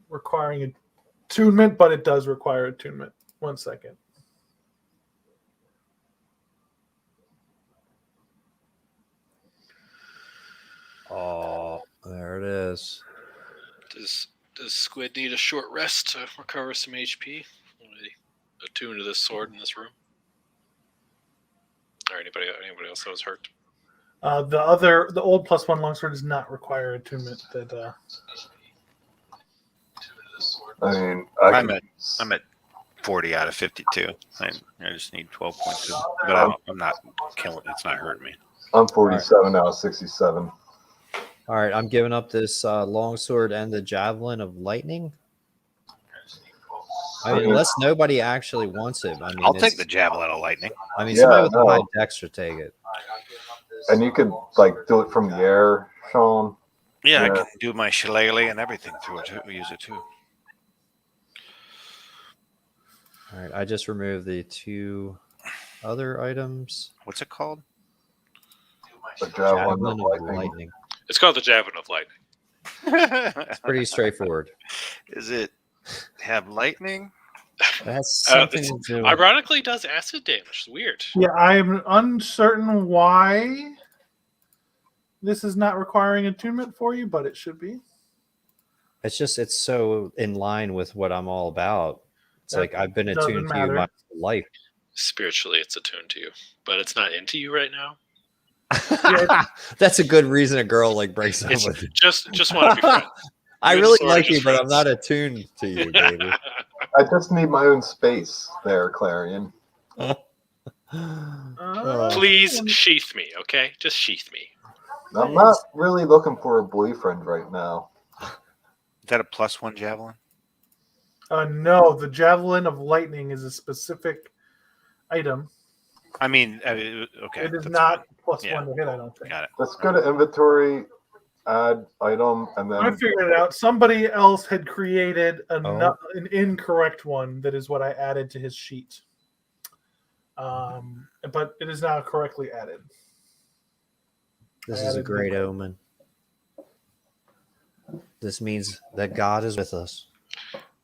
requiring attunement, but it does require attunement. 1 second. Oh, there it is. Does Squid need a short rest to recover some HP? Attune to this sword in this room? Or anybody else that was hurt? The old +1 longsword does not require attunement. That I mean, I'm at 40 out of 52. I just need 12.2, but I'm not killing. It's not hurting me. I'm 47 out of 67. All right, I'm giving up this longsword and the javelin of lightning. I mean, unless nobody actually wants it. I mean, I'll take the javelin of lightning. I mean, Yeah, somebody with a high no. dex should take it. And you could like do it from the air, Sean. Yeah, I Yeah. can do my shillelagh and everything through it. Use it too. All right, I just removed the 2 other items. What's it called? The javelin Javelin of of lightning. lightning. It's called the Javelin of Lightning. It's pretty straightforward. Is it have lightning? That's something to do. Ironically, does acid damage. Weird. Yeah, I'm uncertain why this is not requiring attunement for you, but it should be. It's so in line with what I'm all about. It's That like I've been doesn't attuned to you matter. my whole life. Spiritually, it's attuned to you, but it's not into you right now. That's a good reason a girl like breaks up It's with you. just want to be friends. I you and really Sora are like you, just but I'm friends. not attuned to you, baby. I just need my own space there, Clarion. Please sheath me, okay? Just sheath me. I'm not really looking for a boyfriend right now. Is that a +1 javelin? No, the javelin of lightning is a specific item. I mean, okay. It is that's not fine. +1 Yeah. to hit, I don't think. Got it. Let's go to inventory, add item, and I then figured it out. Somebody else had created Oh. an incorrect one. That is what I added to his sheet. But it is now correctly added. This is a great omen. This means that God is with us.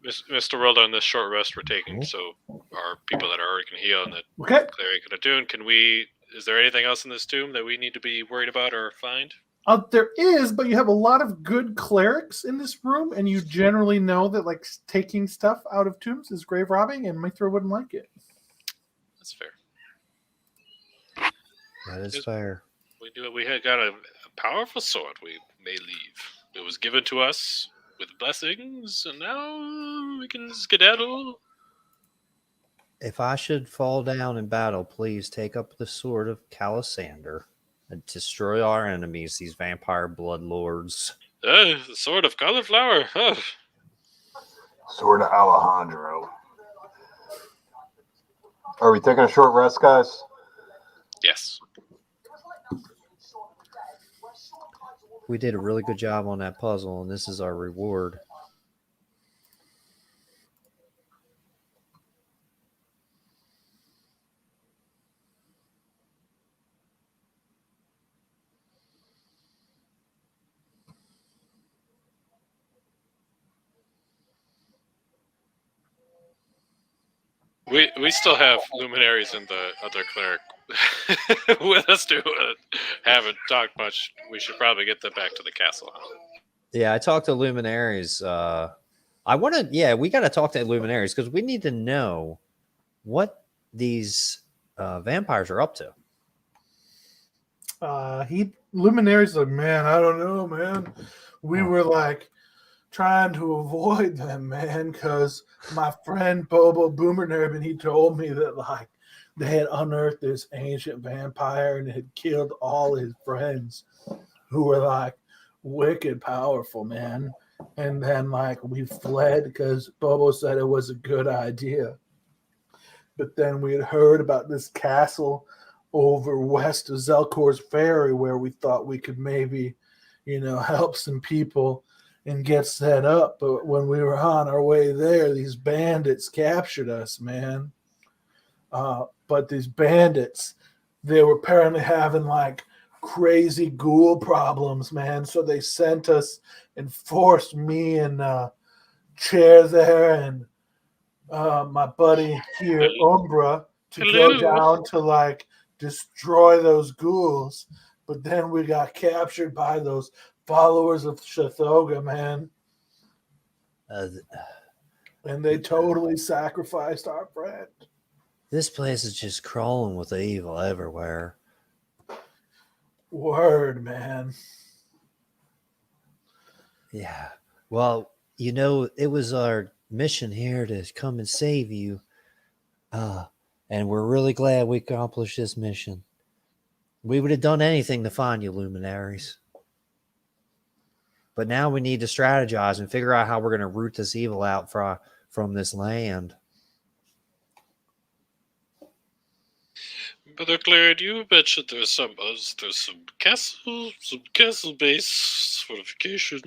Mr. World, on this short rest we're taking, so our people that are already can heal and that Okay. Clary can attune, is there anything else in this tomb that we need to be worried about or find? There is, but you have a lot of good clerics in this room, and you generally know that like taking stuff out of tombs is grave robbing, and Mithra wouldn't like it. That's fair. That is Yes. fair. We had got a powerful sword. We may leave. It was given to us with blessings, and now we can skedaddle. If I should fall down in battle, please take up the sword of Calisander and destroy our enemies, these vampire blood lords. The sword of cauliflower. Oh. Sword of Alejandro. Are we taking a short rest, guys? Yes. We did a really good job on that puzzle, and this is our reward. We still have luminaries and the other cleric with us too. Haven't talked much. We should probably get them back to the castle. Yeah, I talked to luminaries. I want to, yeah, we got to talk to luminaries because we need to know what these vampires are up to. Luminary's like, man, I don't know, man. We were like trying to avoid them, man, because my friend Bobo Boomernerb, and he told me that like they had unearthed this ancient vampire and it had killed all his friends who were like wicked powerful, man. And then like we fled because Bobo said it was a good idea. But then we had heard about this castle over west of Zelkor's Ferry where we thought we could maybe, help some people and get set up. But when we were on our way there, these bandits captured us, man. But these bandits, they were apparently having like crazy ghoul problems, man. So they sent us and forced me and Chair there and my buddy here, Umbra, to go down to like destroy those ghouls. But then we got captured by those followers of Shathoga, man. And they totally sacrificed our friend. This place is just crawling with evil everywhere. Word, man. Yeah. Well, it was our mission here to come and save you. And we're really glad we accomplished this mission. We would have done anything to find you, luminaries. But now we need to strategize and figure out how we're going to root this evil out from this land. Brother Clary, you mentioned there's some castle base fortifications.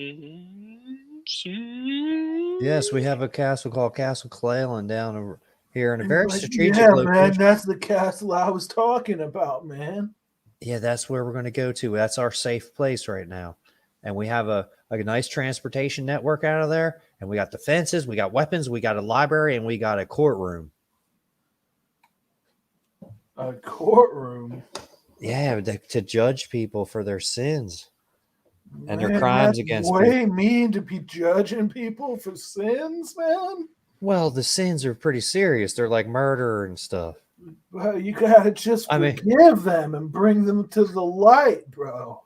Yes, we have a castle called Castle Clayland down here in a very Like, strategic yeah, location. man, that's the castle I was talking about, man. Yeah, that's where we're going to go to. That's our safe place right now. And we have a nice transportation network out of there. And we got defenses, we got weapons, we got a library, and we got a courtroom. A courtroom. Yeah, to judge people for their sins and their Man, crimes that's against way people. mean to be judging people for sins, man. Well, the sins are pretty serious. They're like murder and stuff. Well, you gotta just forgive them and bring them to the light, bro.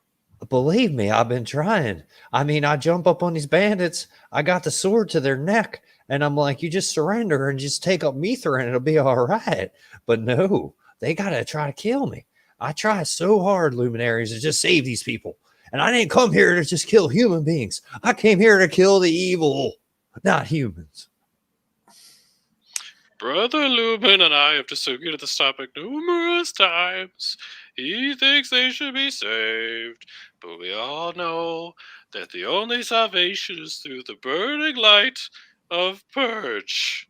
Believe me, I've been trying. I mean, I jump up on these bandits. I got the sword to their neck, and I'm like, you just surrender and just take up Mithra and it'll be all right. But no, they got to try to kill me. I try so hard, Luminaries, to just save these people. And I didn't come here to just kill human beings. I came here to kill the evil, not humans. Brother Lumen and I have disagreed on this topic numerous times. He thinks they should be saved, but we all know that the only salvation is through the burning light of Purge.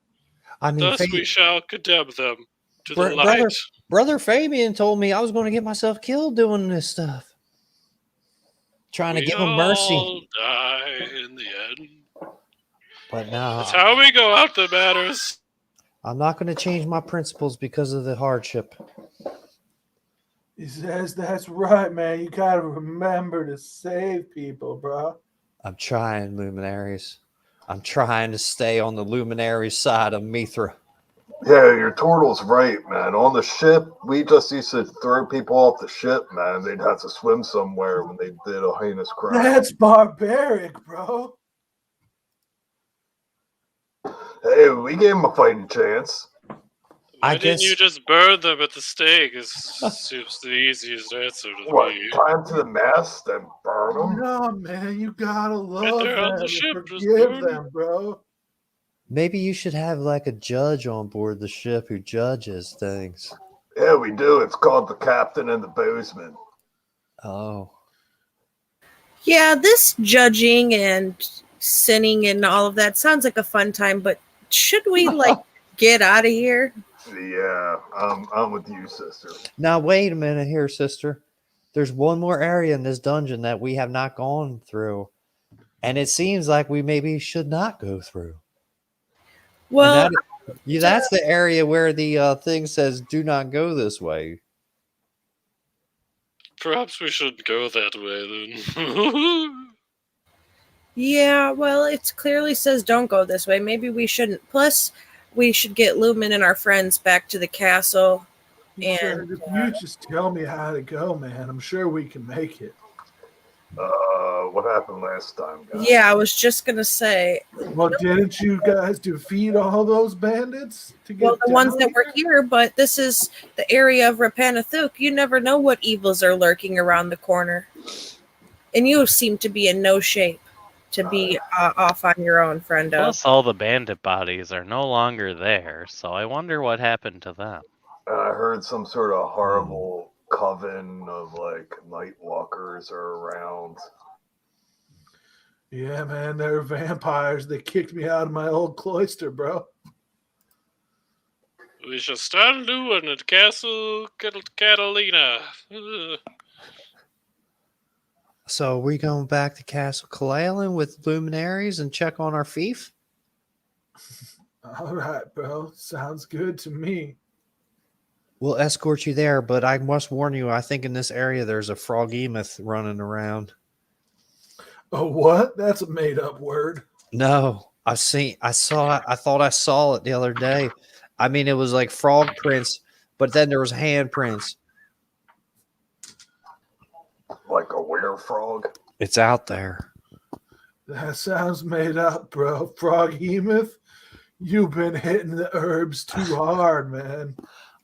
I mean, Thus we shall condemn them to the light. Brother Fabian told me I was going to get myself killed doing this stuff. Trying to give him mercy. All die in the end. But no. That's how we go out that matters. I'm not going to change my principles because of the hardship. He says that's right, man. You gotta remember to save people, bro. I'm trying, Luminaries. I'm trying to stay on the Luminaries side of Mithra. Yeah, your turtle's right, man. On the ship, we just used to throw people off the ship, man. They'd have to swim somewhere when they did a heinous crime. That's barbaric, bro. Hey, we gave him a fighting chance. Why didn't you just burn them at the stake? It seems the easiest answer to What, me. tie him to the mast and burn them? No, man, you gotta love they're on them the and ship, just forgive burn them, bro. Maybe you should have like a judge on board the ship who judges things. Yeah, we do. It's called the captain and the boatsman. Oh. Yeah, this judging and sinning and all of that sounds like a fun time, but should we get out of here? Yeah, I'm with you, sister. Now, wait a minute here, sister. There's one more area in this dungeon that we have not gone through. And it seems like we maybe should not go through. Well, that's the area where the thing says, do not go this way. Perhaps we shouldn't go that way then. Yeah, well, it clearly says don't go this way. Maybe we shouldn't. Plus, we should get Lumen and our friends back to the castle. And if you just tell me how to go, man, I'm sure we can make it. What happened last time, guys? yeah, I was just gonna say. Well, didn't you guys defeat all those bandits to get Well, the ones down that were here, but this is the area of Rapanathuk. You never know what evils are lurking around the corner. And you seem to be in no shape to be off on your own, friendo. Plus, all the bandit bodies are no longer there, so I wonder what happened to them. I heard some sort of horrible coven of night walkers are around. Yeah, man, they're vampires. They kicked me out of my old cloister, bro. We shall start a new one at Castle Catalina. So are we going back to Castle Clayland with Luminaries and check on our fief? All right, bro. Sounds good to me. We'll escort you there, but I must warn you, I think in this area there's a frog-emoth running around. Oh, what? That's a made-up word. No, I thought I saw it the other day. I mean, it was like frog prints, but then there was handprints. Like a were-frog? It's out there. That sounds made up, bro. Frog-emoth? You've been hitting the herbs too hard, man.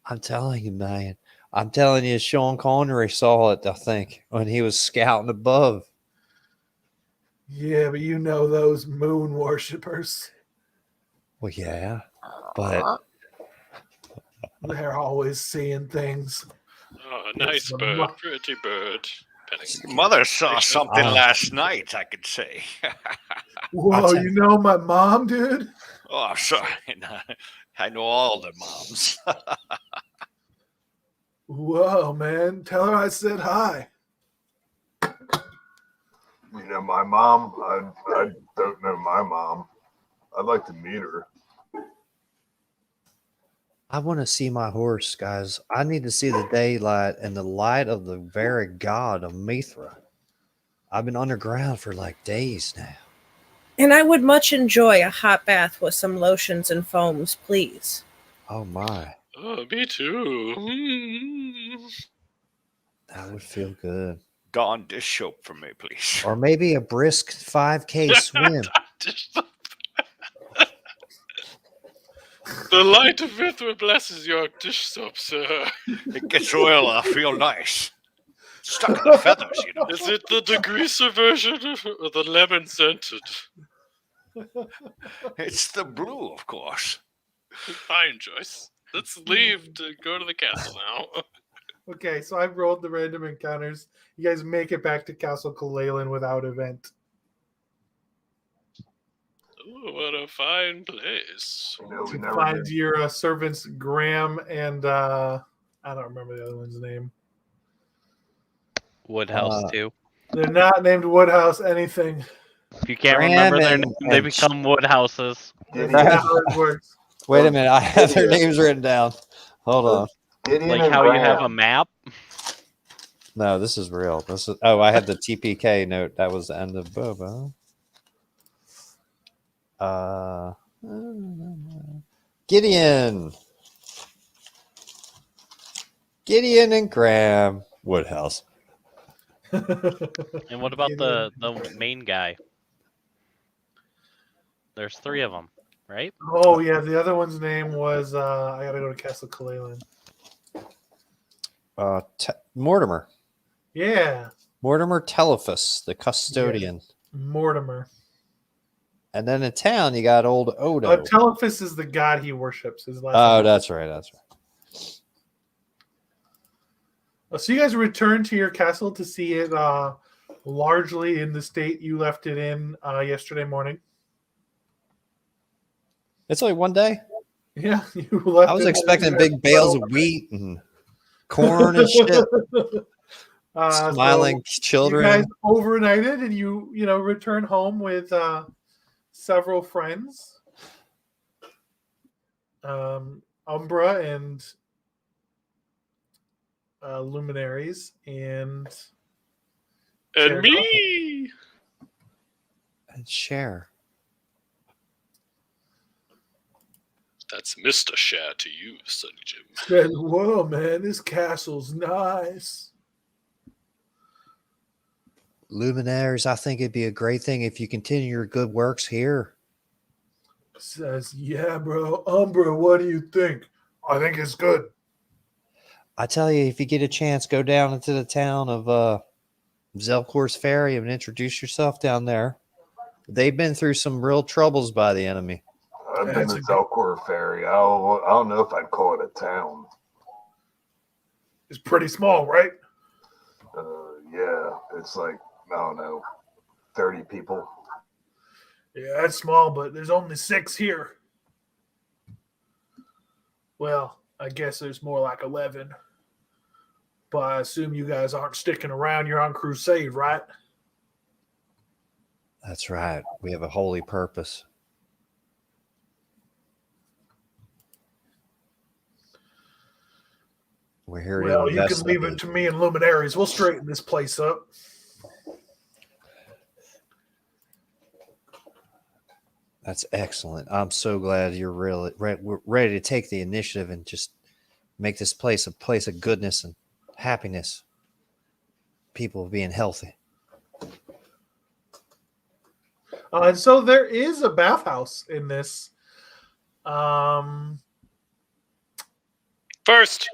I'm telling you, man. I'm telling you, Sean Connery saw it, I think, when he was scouting above. Yeah, but you know those moon worshippers. Well, yeah, but They're always seeing things. Oh, It's nice the bird, mo- pretty bird. Petting. Your mother saw something Ah. last night, I could say. Whoa, tell- you know my mom, dude? Oh, sorry. I know all the moms. Whoa, man. Tell her I said hi. You know my mom? I don't know my mom. I'd like to meet her. I want to see my horse, guys. I need to see the daylight and the light of the very god of Mithra. I've been underground for like days now. And I would much enjoy a hot bath with some lotions and foams, please. Oh my, Oh, me too. Mm. that would feel good. Dawn dish soap for me, please. Or maybe a brisk 5K swim. The light of Mithra blesses your dish soap, sir. It gets oil off real nice. Stuck in the feathers, you know. Is it the degreaser version or the lemon scented? It's the blue, of course. Fine choice. Let's leave to go to the castle now. Okay, so I've rolled the random encounters. You guys make it back to Castle Kalalan without event. Ooh, what a fine place. You know, we You never find did. your servants Graham and I don't remember the other one's name. Woodhouse too. They're not named Woodhouse anything. If you can't Graham remember their and- name, they and- become Woodhouses. That's Gideon, not how it works. Wait a minute, I have their names written down. Hold on. Gideon Like and how you have a Graham. map. No, this is real. This is I had the TPK note. That was the end of Boba. Gideon. Gideon and Graham Woodhouse. And what about the main guy? There's 3 of them, right? Oh yeah, the other one's name was I gotta go to Castle Kalalan. Mortimer. Yeah, Mortimer Telephus, the custodian. Mortimer. And then in town, you got old Odo. Telephus is the god he worships. His last Oh, name. that's right. That's right. So you guys return to your castle to see it largely in the state you left it in yesterday morning. It's only one day. Yeah, you left. I was it expecting at big bales of 12. wheat and corn and shit. So Smiling you children. guys overnighted and you return home with several friends. Umbra and Luminaries and And me! And share. That's Mr. Share to you, Sonny Jim. said, "Whoa, man, this castle's nice." Luminaries, I think it'd be a great thing if you continue your good works here. Says, "Yeah, bro. Umbra, what do you think?" "I think it's good." I tell you, if you get a chance, go down into the town of Zelcor's Ferry and introduce yourself down there. They've been through some real troubles by the enemy. I've been That's to a good- Zelcor Ferry. I don't know if I'd call it a town. It's pretty small, right? Yeah, it's like, I don't know, 30 people. Yeah, that's small, but there's only 6 here. Well, I guess there's more like 11. But I assume you guys aren't sticking around. You're on crusade, right? That's right. We have a holy purpose. We're here to Well, you invest can leave in it to me and Luminaries. We'll straighten this place up. That's excellent. I'm so glad you're really we're ready to take the initiative and just make this place a place of goodness and happiness. People being healthy. And so there is a bathhouse in this. First,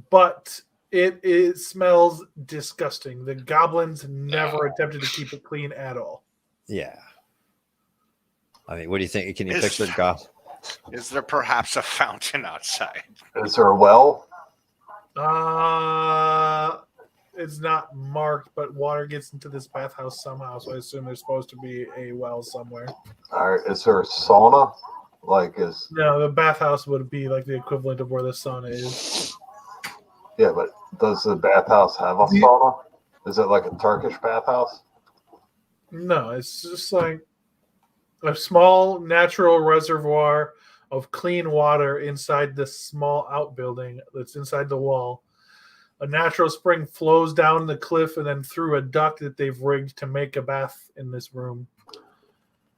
But it smells disgusting. The goblins never attempted to keep it clean at all. Yeah. I mean, what do you think? Can you Is- picture God? Is there perhaps a fountain outside? Is there a well? It's not marked, but water gets into this bathhouse somehow, so I assume there's supposed to be a well somewhere. All right. Is there a sauna? Like, is No, the bathhouse would be like the equivalent of where the sauna is. yeah, but does the bathhouse have a sauna? Is it like a Turkish bathhouse? No, it's just like a small natural reservoir of clean water inside this small outbuilding that's inside the wall. A natural spring flows down the cliff and then through a duct that they've rigged to make a bath in this room.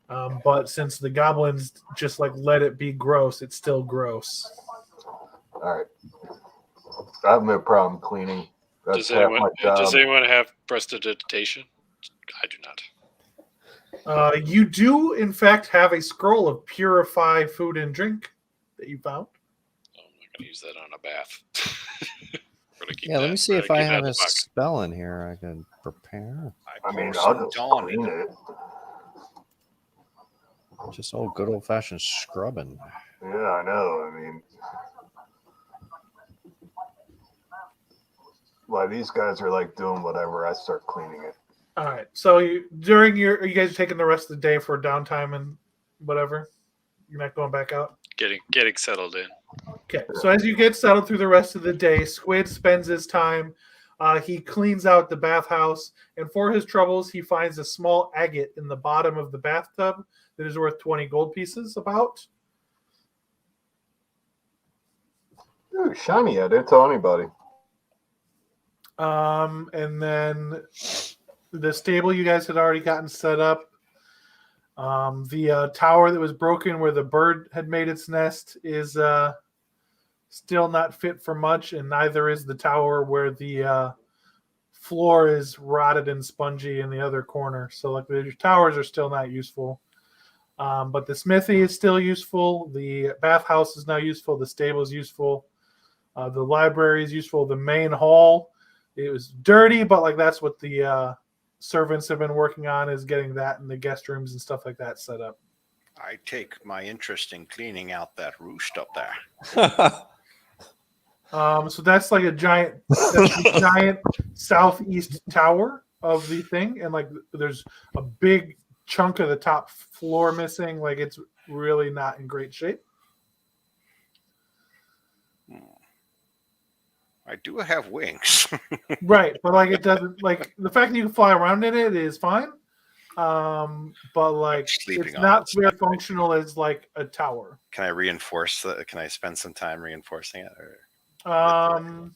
But since the goblins just like let it be gross, it's still gross. All right. I have no problem cleaning. That's Does half my job. anyone have prestidigitation? I do not. You do, in fact, have a scroll of purify food and drink that you found. Oh, I'm not going to use that on a bath. We're gonna keep Yeah, let that- me see we're if gonna I keep that have in a the pocket. spell in here I can prepare. I mean, pour I'll some just Dawn clean in. it. Just old good old fashioned scrubbing. Yeah, I know. I mean, while these guys are like doing whatever, I start cleaning it. All right. So during your, are you guys taking the rest of the day for downtime and whatever? You're not going back out. Getting settled in. Okay. So as you get settled through the rest of the day, Squid spends his time. He cleans out the bathhouse, and for his troubles, he finds a small agate in the bottom of the bathtub that is worth 20 gold pieces. About. Ooh, shiny! I didn't tell anybody. And then the stable you guys had already gotten set up. The tower that was broken where the bird had made its nest is still not fit for much, and neither is the tower where the floor is rotted and spongy in the other corner. So like the towers are still not useful. But the smithy is still useful. The bathhouse is now useful. The stable is useful. The library is useful. The main hall, it was dirty, but like that's what the servants have been working on, is getting that and the guest rooms and stuff like that set up. I take my interest in cleaning out that roost up there. So that's like a giant southeast tower of the thing, and like there's a big chunk of the top floor missing. Like it's really not in great shape. I do have wings. Right, but like it doesn't, like the fact that you can fly around in it is fine. But like Sleeping it's on not it. very functional as like a tower. Can I reinforce that? Can I spend some time reinforcing it? Or...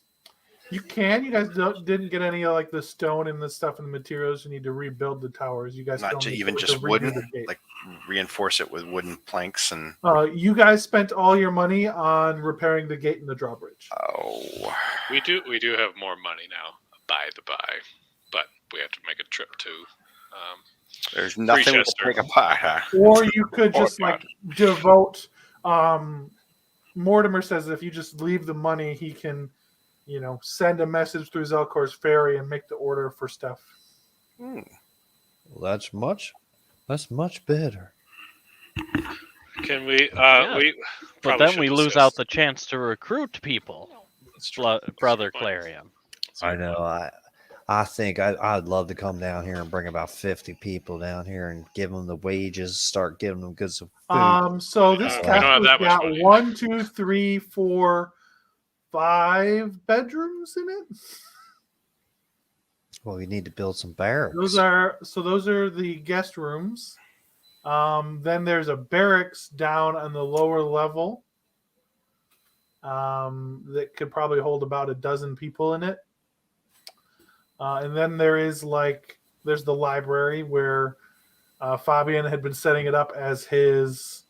You can. You guys didn't get any of like the stone and the stuff and the materials you need to rebuild the towers. You guys Not still to need even to just redo wooden, the gate. like reinforce it with wooden planks and. You guys spent all your money on repairing the gate and the drawbridge. Oh, We do have more money now, by the by, but we have to make a trip to. there's nothing we Freechester. can take apart, huh? Or you could Oh, just like devote. Mortimer says if you just leave the money, he can, send a message through Zelkor's ferry and make the order for stuff. Well, that's much better. Can we? Yeah. We. But probably then should we lose discuss- out the chance to recruit people, That's true. That's a Brother good point. Clarion. That's a I good know. point. I think I'd love to come down here and bring about 50 people down here and give them the wages, start giving them good some food. So this We don't have castle's that much got money. 1, 2, 3, 4, 5 bedrooms in it. Well, we need to build some barracks. Those are the guest rooms. Then there's a barracks down on the lower level that could probably hold about a dozen people in it. And then there's the library where Fabian had been setting it up as his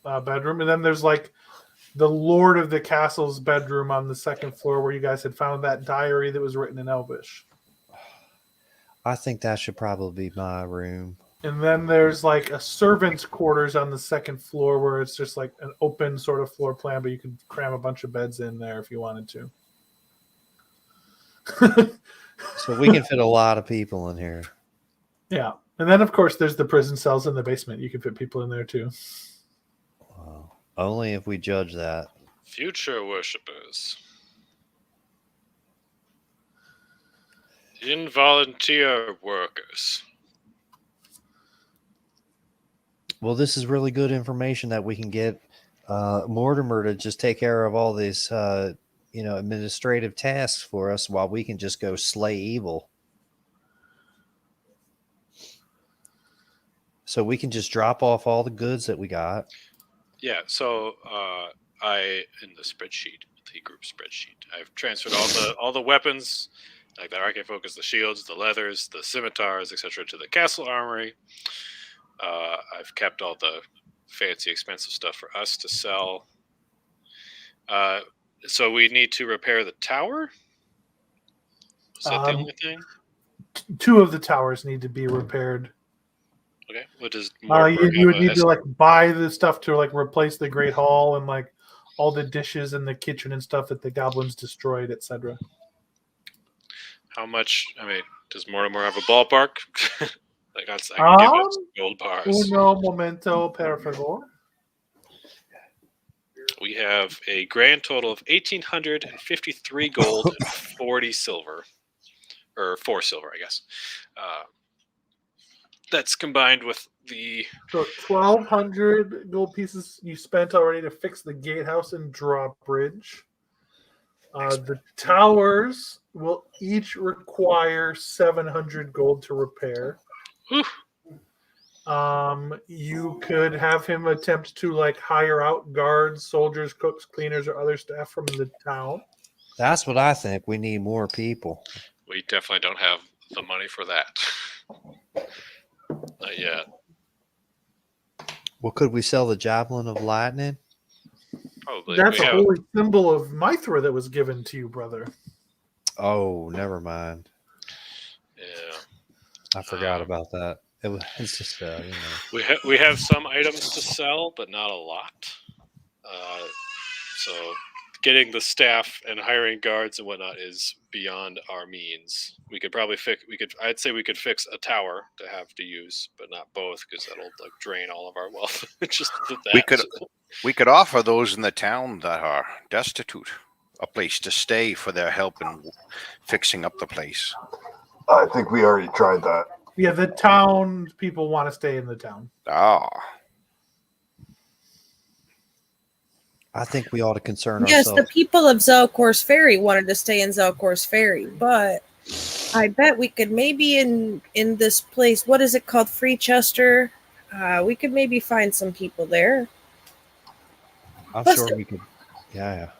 bedroom. And then there's like the Lord of the Castle's bedroom on the second floor where you guys had found that diary that was written in Elvish. I think that should probably be my room. And then there's like a servant's quarters on the second floor where it's just like an open sort of floor plan, but you could cram a bunch of beds in there if you wanted to. So we can fit a lot of people in here. Yeah. And then, of course, there's the prison cells in the basement. You can fit people in there, too. Only if we judge that. Future worshippers. Involunteer workers. Well, this is really good information that we can get Mortimer to just take care of all these, administrative tasks for us while we can just go slay evil. So we can just drop off all the goods that we got. Yeah, so in the spreadsheet, the group spreadsheet, I've transferred all the weapons, like the arcane focus, the shields, the leathers, the scimitars, etc., to the castle armory. I've kept all the fancy, expensive stuff for us to sell. So we need to repair the tower. Is that the only thing? 2 of the towers need to be repaired. Okay. What does You Mortimer would have a need to like buy the stuff to like replace the Great Hall and like all the dishes in the kitchen and stuff that the goblins destroyed, etc. How much? I mean, does Mortimer have a ballpark? Like I can give us gold bars. Uno momento, per favor. We have a grand total of 1,853 gold and 40 silver, or 4 silver, I guess. That's combined with the. So 1,200 gold pieces you spent already to fix the gatehouse and drawbridge. The towers will each require 700 gold to repair. Whew. You could have him attempt to like hire out guards, soldiers, cooks, cleaners, or other staff from the town. That's what I think. We need more people. We definitely don't have the money for that. Not yet. Well, could we sell the Javelin of Lightning? Probably. That's a holy symbol of Mithra that was given to you, brother. Oh, never mind. Yeah. I forgot about that. It's just, We have some items to sell, but not a lot. So getting the staff and hiring guards and whatnot is beyond our means. We could probably I'd say we could fix a tower to have to use, but not both because that'll like drain all of our wealth. Just that. We could offer those in the town that are destitute a place to stay for their help in fixing up the place. I think we already tried that. Yeah, the town people want to stay in the town. Ah. I think we ought to concern Yes, ourselves. the people of Zelcor's Ferry wanted to stay in Zelcor's Ferry, but I bet we could maybe in this place, what is it called, Freechester? We could maybe find some people there. I'm sure we could. Yeah.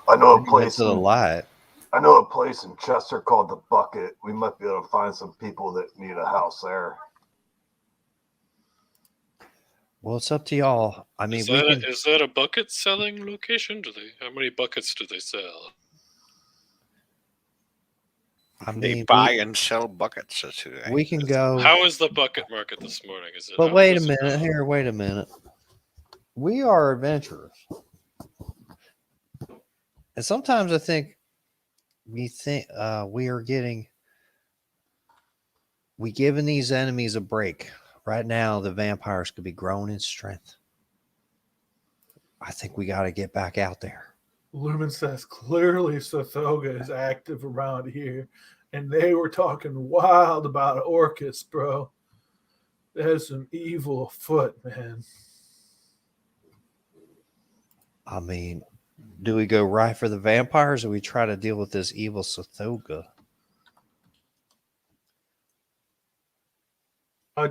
I know a place to the light. I know a place in Chester called the Bucket. We might be able to find some people that need a house there. Well, it's up to y'all. I mean, is that a bucket selling location? How many buckets do they sell? They buy and sell buckets. We can go. How is the bucket market this morning? Is it? But wait a minute. Here, wait a minute. We are adventurers, and sometimes I think we are giving these enemies a break. Right now, the vampires could be growing in strength. I think we got to get back out there. Lumen says, clearly Sothoga is active around here, and they were talking wild about Orcus, bro. There's some evil afoot, man. I mean, do we go right for the vampires, or we try to deal with this evil Sothoga?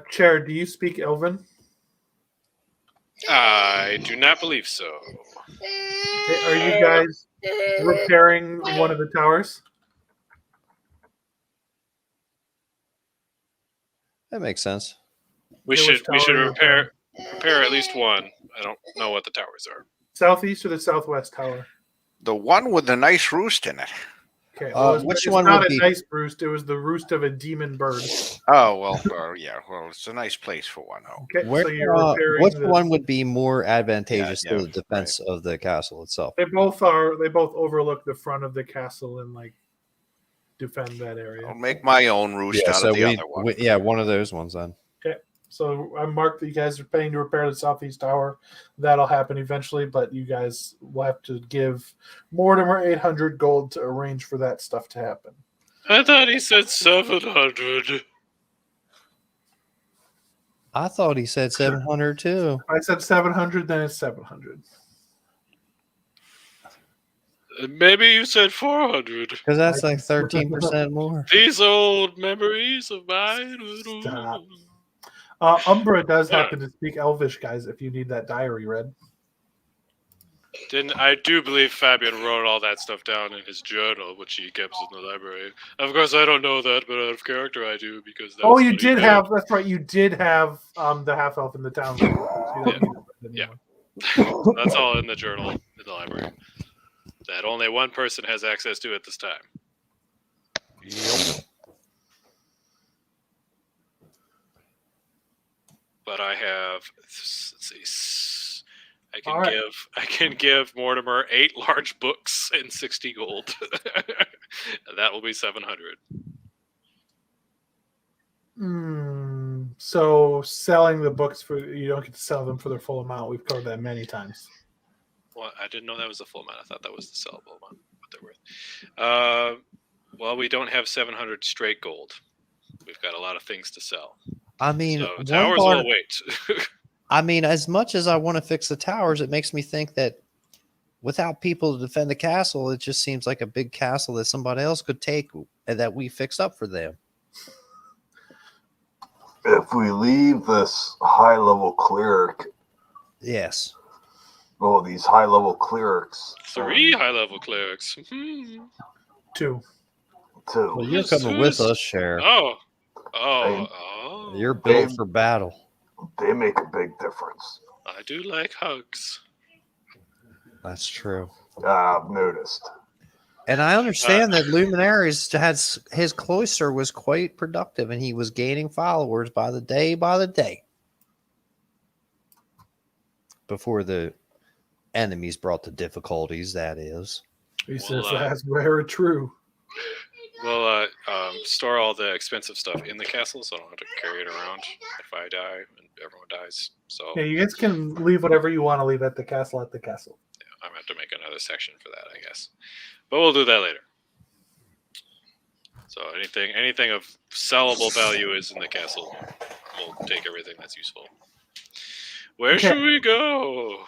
Chair, do you speak Elven? I do not believe so. Are you guys repairing one of the towers? That makes sense. We should repair at least one. I don't know what the towers are. Southeast or the southwest tower? The one with the nice roost in it. Okay. Well, which it's one not would a be nice roost. It was the roost of a demon bird. Oh, well, yeah. Well, it's a nice place for one. Okay, so you're repairing which one would be more advantageous Yeah, to the defense of the castle itself? They both overlook the front of the castle and like defend that area. I'll make my own roost Yeah, out so of the other one. yeah, one of those ones then. So I marked that you guys are paying to repair the southeast tower. That'll happen eventually, but you guys will have to give Mortimer 800 gold to arrange for that stuff to happen. I thought he said 700. I thought he said 700 too. I said 700, then it's 700. Maybe you said 400. Because that's like 13% more. These old memories of mine. Stop. Umbra does happen to speak Elvish, guys, if you need that diary read. I do believe Fabian wrote all that stuff down in his journal, which he keeps in the library. Of course, I don't know that, but out of character, I do because. That's Oh, you what he did have. That's right. You did have the half elf in the town. So you don't need it anymore. That's all in the journal in the library. That only one person has access to at this time. Yep. But I have. Let's see. All right. I can give Mortimer 8 large books and 60 gold. That will be 700. So selling the books you don't get to sell them for their full amount. We've covered that many times. Well, I didn't know that was the full amount. I thought that was the sellable amount. What they're worth. Well, we don't have 700 straight gold. We've got a lot of things to sell. I mean, So towers will wait. I mean, as much as I want to fix the towers, it makes me think that without people to defend the castle, it just seems like a big castle that somebody else could take and that we fix up for them. If we leave this high-level cleric, Yes. well, these high-level clerics, 3 high-level clerics. Two. too, Well, you're coming with us, Sheriff. Oh. You're built for battle. they make a big difference. I do like hugs. That's true. I've noticed. And I understand that Luminaries had his cloister was quite productive, and he was gaining followers by the day. Before the enemies brought the difficulties, that is. He says that's very true. We'll store all the expensive stuff in the castle, so I don't have to carry it around if I die and everyone dies. So Yeah, you guys can leave whatever you want to leave at the castle. I'm gonna have to make another section for that, I guess. But we'll do that later. So anything of sellable value is in the castle. We'll take everything that's useful. Where should we go?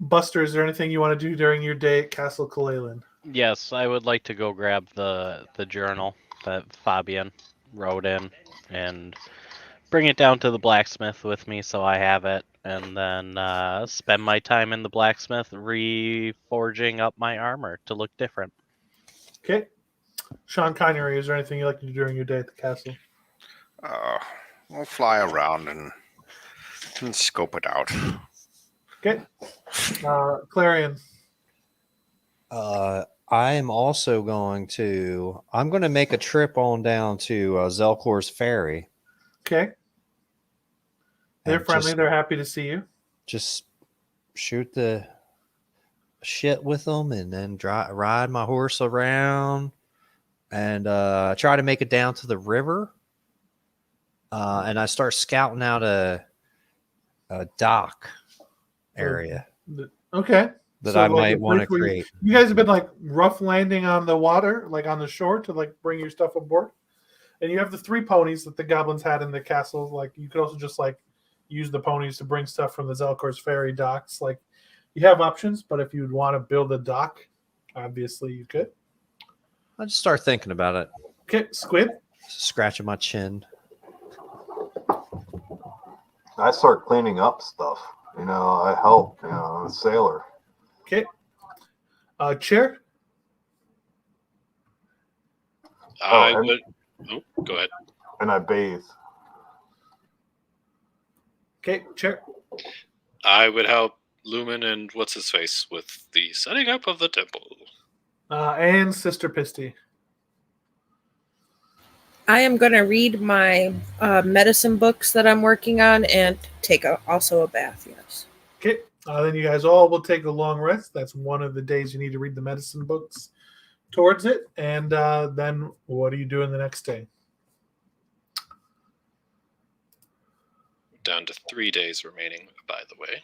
Buster, is there anything you want to do during your day at Castle Kalalin? Yes, I would like to go grab the journal that Fabian wrote in and bring it down to the blacksmith with me so I have it, and then spend my time in the blacksmith reforging up my armor to look different. Okay. Sean Connery, is there anything you'd like to do during your day at the castle? We'll fly around and scope it out. Okay. Clarion. I am also going to make a trip on down to Zelkor's Ferry. Okay. They're And friendly. They're happy to see you. Just shoot the shit with them and then ride my horse around and try to make it down to the river. And I start scouting out a dock area Okay. that So, I like, might want to briefly, create. You guys have been like rough landing on the water, like on the shore to like bring your stuff aboard. And you have the 3 ponies that the goblins had in the castle. Like you could also just like use the ponies to bring stuff from the Zelkor's Ferry docks. Like you have options, but if you'd want to build a dock, obviously you could. I just start thinking about it, Okay, Squid. scratching my chin. I start cleaning up stuff. I help. I'm a sailor. Okay. Chair. I would. Oh, go ahead. And I bathe. Okay, Chair. I would help Lumen and what's his face with the setting up of the temple. And Sister Pisty. I am going to read my medicine books that I'm working on and take also a bath, yes. Okay. Then you guys all will take a long rest. That's one of the days you need to read the medicine books. towards it, and then what are you doing the next day? Down to 3 days remaining, by the way.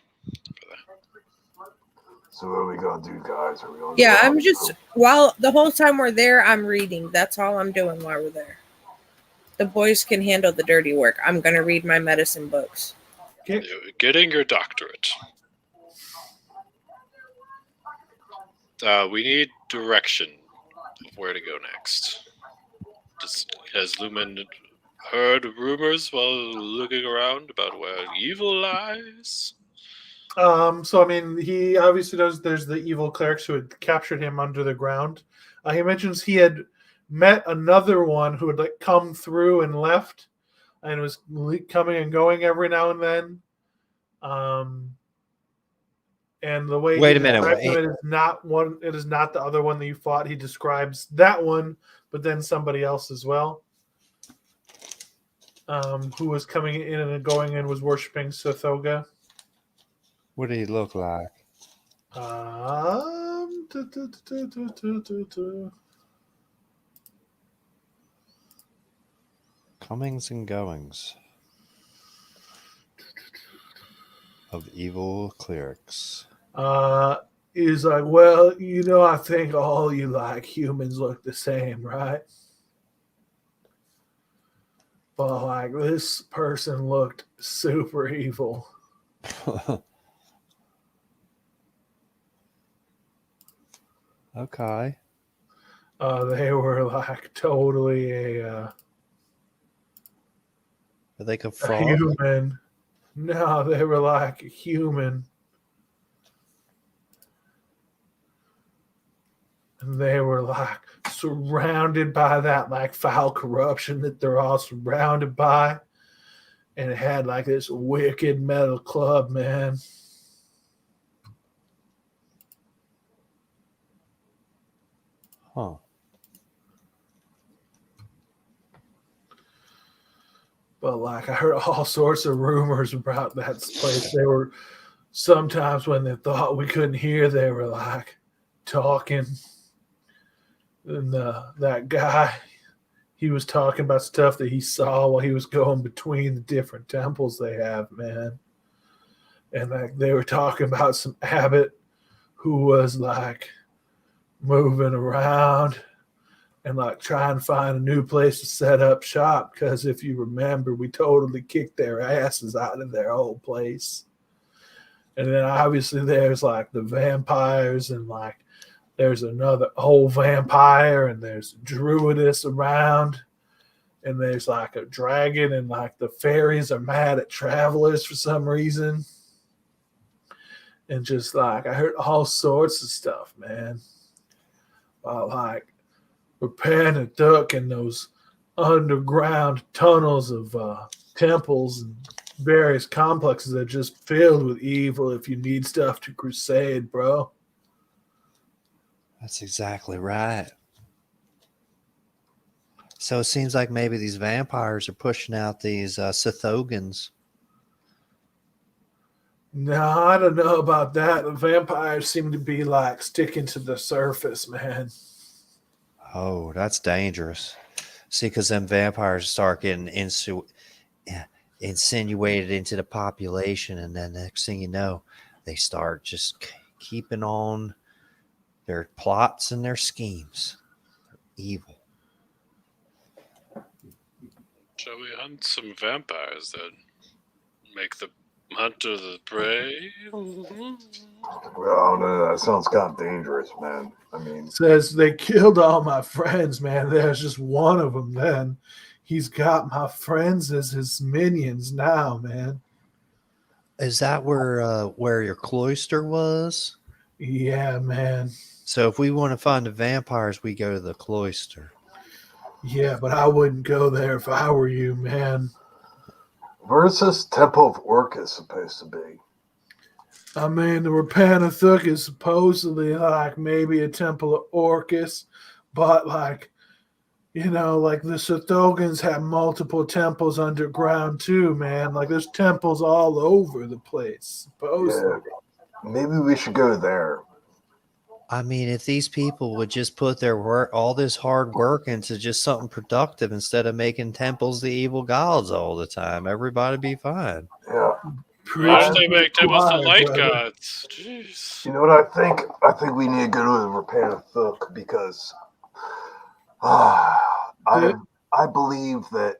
So what are we gonna do, guys? Are we gonna Yeah, go I'm out just to- while the whole time we're there, I'm reading. That's all I'm doing while we're there. The boys can handle the dirty work. I'm gonna read my medicine books. Okay. You're getting your doctorate. We need direction of where to go next. Has Lumen heard rumors while looking around about where evil lies? So I mean, he obviously knows there's the evil clerics who had captured him under the ground. He mentions he had met another one who had like come through and left, and was coming and going every now and then. And the way Wait he a minute, describes wait. him, it is not one. It is not the other one that you fought. He describes that one, but then somebody else as well, who was coming in and going and was worshiping Sothoga. What did he look like? Comings and goings of evil clerics. He's like, well, you know, I think all you like humans look the same, right? But like this person looked super evil. Okay. They were like totally Are they a confront? human. No, they were like a human. And they were like surrounded by that like foul corruption that they're all surrounded by. And it had like this wicked metal club, man. Huh. But like I heard all sorts of rumors about that place. They were sometimes when they thought we couldn't hear, they were like talking. And that guy, he was talking about stuff that he saw while he was going between the different temples they have, man. And like they were talking about some abbot who was like moving around and like trying to find a new place to set up shop, because if you remember, we totally kicked their asses out of their old place. And then obviously there's like the vampires, and like there's another old vampire, and there's druidess around, and there's like a dragon, and like the fairies are mad at travelers for some reason. And just like I heard all sorts of stuff, man. Like Repan and Duck in those underground tunnels of temples and various complexes that are just filled with evil if you need stuff to crusade, bro. That's exactly right. So it seems like maybe these vampires are pushing out these Sithogans. No, I don't know about that. The vampires seem to be like sticking to the surface, man. Oh, that's dangerous. See, because them vampires start getting insinuated into the population, and then next thing you know, they start just keeping on their plots and their schemes. They're evil. Shall we hunt some vampires then? Make the hunter the prey? Well, no, that sounds kind of dangerous, man. I mean, Says they killed all my friends, man. There's just one of them then. He's got my friends as his minions now, man. Is that where your cloister was? Yeah, man. So if we want to find the vampires, we go to the cloister. Yeah, but I wouldn't go there if I were you, man. where's this Temple of Orcus supposed to be? I mean, the Rapanathuk is supposedly like maybe a temple of Orcus, but like, you know, like the Sithogans have multiple temples underground too, man. Like there's temples all over the place, supposedly. Yeah, maybe we should go there. I mean, if these people would just put their work, all this hard work into just something productive instead of making temples the evil gods all the time, everybody'd be fine. Yeah. Why don't they make temples to Why, light brother? gods? Jeez. You know what I think? I think we need to go to the Rapanathuk because I believe that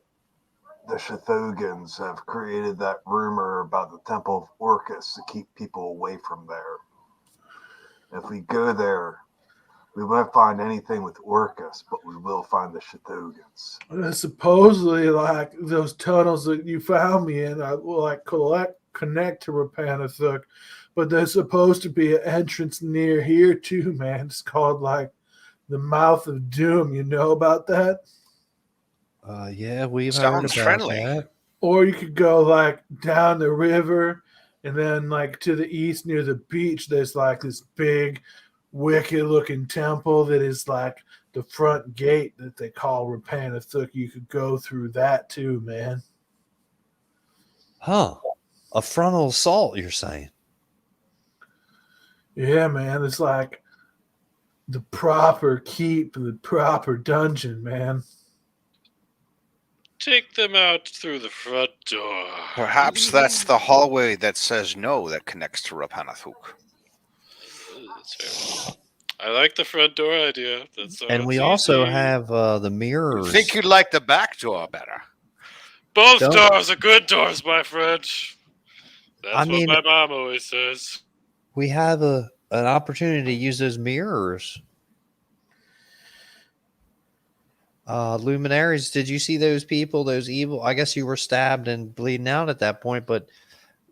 the Shithogans have created that rumor about the Temple of Orcus to keep people away from there. If we go there, we won't find anything with Orcus, but we will find the Shithogans. Supposedly, like those tunnels that you found me in, I will like connect to Rapanathuk, but there's supposed to be an entrance near here too, man. It's called like the Mouth of Doom. You know about that? Yeah, we've heard Sounds about friendly. that. Or you could go like down the river, and then like to the east near the beach, there's like this big, wicked looking temple that is like the front gate that they call Rapanathuk. You could go through that too, man. Huh. A frontal assault, you're saying? Yeah, man. It's like the proper keep, the proper dungeon, man. Take them out through the front door. Perhaps that's the hallway that says no that connects to Rapanathuk. That's fair. I like the front door idea. And we also have the mirrors. I think you'd like the back door better. Both Don't- doors are good doors, my friend. That's I mean- what my mom always says. We have an opportunity to use those mirrors. Luminaries, did you see those people, those evil? I guess you were stabbed and bleeding out at that point, but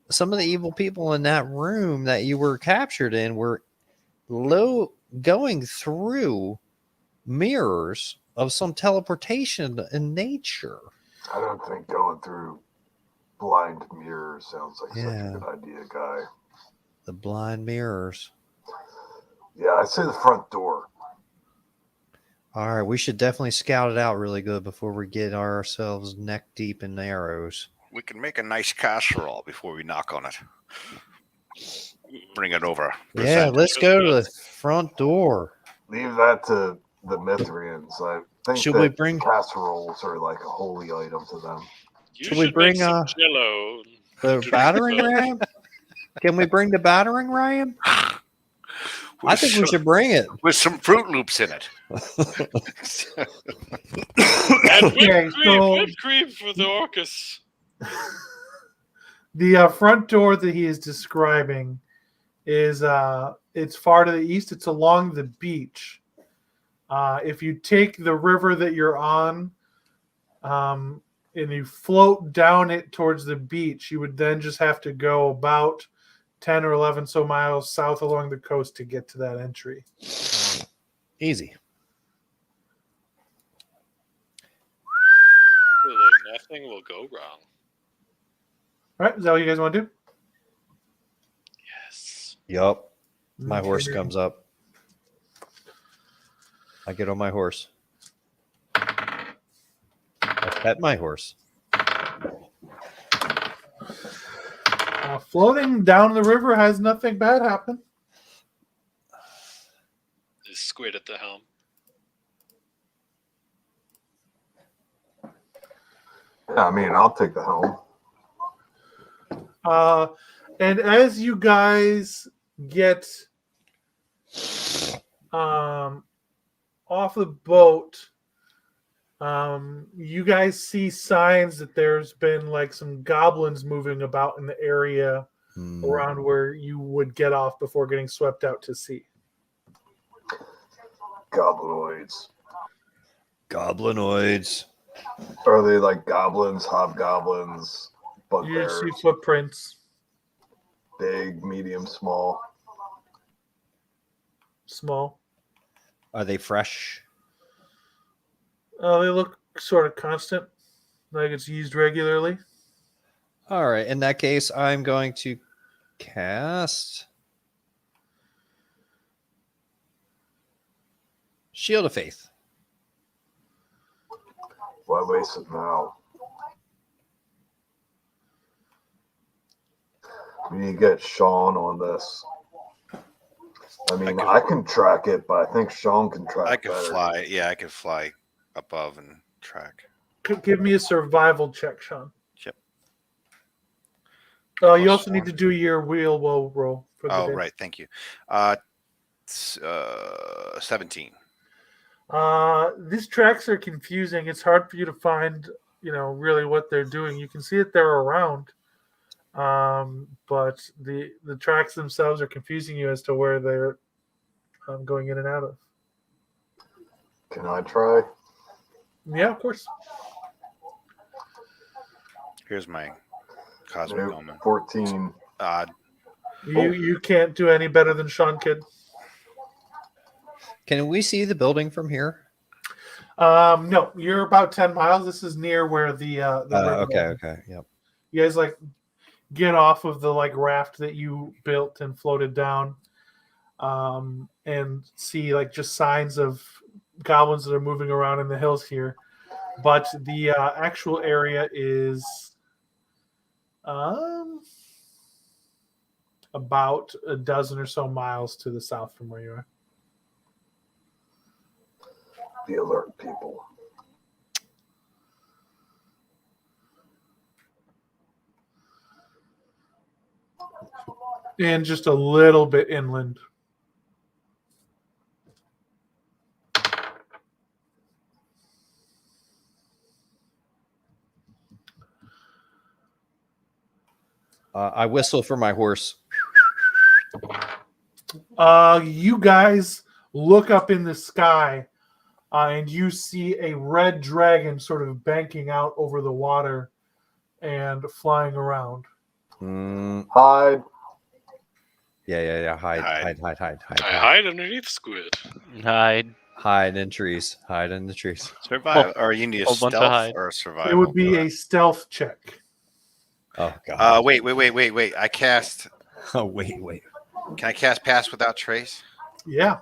some of the evil people in that room that you were captured in were going through mirrors of some teleportation in nature. I don't think going through blind mirrors sounds like such Yeah. a good idea, guy. The blind mirrors. Yeah, I'd say the front door. All right, we should definitely scout it out really good before we get ourselves neck deep in arrows. We can make a nice casserole before we knock on it. Bring it over. Yeah, Present it. let's go to the front door. Leave that to the Mithrians. I think Should that we bring- casseroles are like a holy item to them. You Should we should bring, make some Jello. The battering ram? Can we bring the battering ram? I think we should bring it. With some Fruit Loops in it. And Okay, whipped cream for the Orcus. The front door that he is describing is it's far to the east. It's along the beach. If you take the river that you're on, and you float down it towards the beach, you would then just have to go about 10 or 11 so miles south along the coast to get to that entry. Easy. Really, nothing will go wrong. All right, is that what you guys want to do? Yes. Yup. My horse Okay. comes up. I get on my horse. I pet my horse. Floating down the river has nothing bad happen. There's squid at the helm. Yeah, I mean, I'll take the helm. And as you guys get off the boat, you guys see signs that there's been like some goblins moving about in the area around where you would get off before getting swept out to sea. Goblinoids. Goblinoids. Are they like goblins, hobgoblins, You bugbears, see footprints. big, medium, small? Small. Are they fresh? They look sort of constant, like it's used regularly. All right. In that case, I'm going to cast Shield of Faith. Why waste it now? We need to get Sean on this. I mean, could- I can track it, but I think Sean can track I could better. fly. Yeah, I could fly above and track. Give me a survival check, Sean. Yep. You Plus also need to do your wheel roll for the Oh, day. right. Thank you. 17. These tracks are confusing. It's hard for you to find, really what they're doing. You can see that they're around, but the tracks themselves are confusing you as to where they're going in and out of. Can I try? Yeah, of course. Here's my cosmic Nope, omen. 14. Odd. You can't do any better than Sean Kidd. Can we see the building from here? No, you're about 10 miles. This is near where the Okay. Yep. You guys get off of the raft that you built and floated down, and see just signs of goblins that are moving around in the hills here. But the actual area is about a dozen or so miles to the south from where you are. The alert people. And just a little bit inland. I whistle for my horse. You guys look up in the sky, and you see a red dragon sort of banking out over the water and flying around. Hide. Yeah. Hide. I hide underneath Squid. Hide in trees. Hide in the trees. Survive. Or you need a whole bunch of stealth hide. or a survival. It would be a stealth check. Oh god. Wait. I cast. Oh wait. Can I cast Pass Without Trace? Yeah.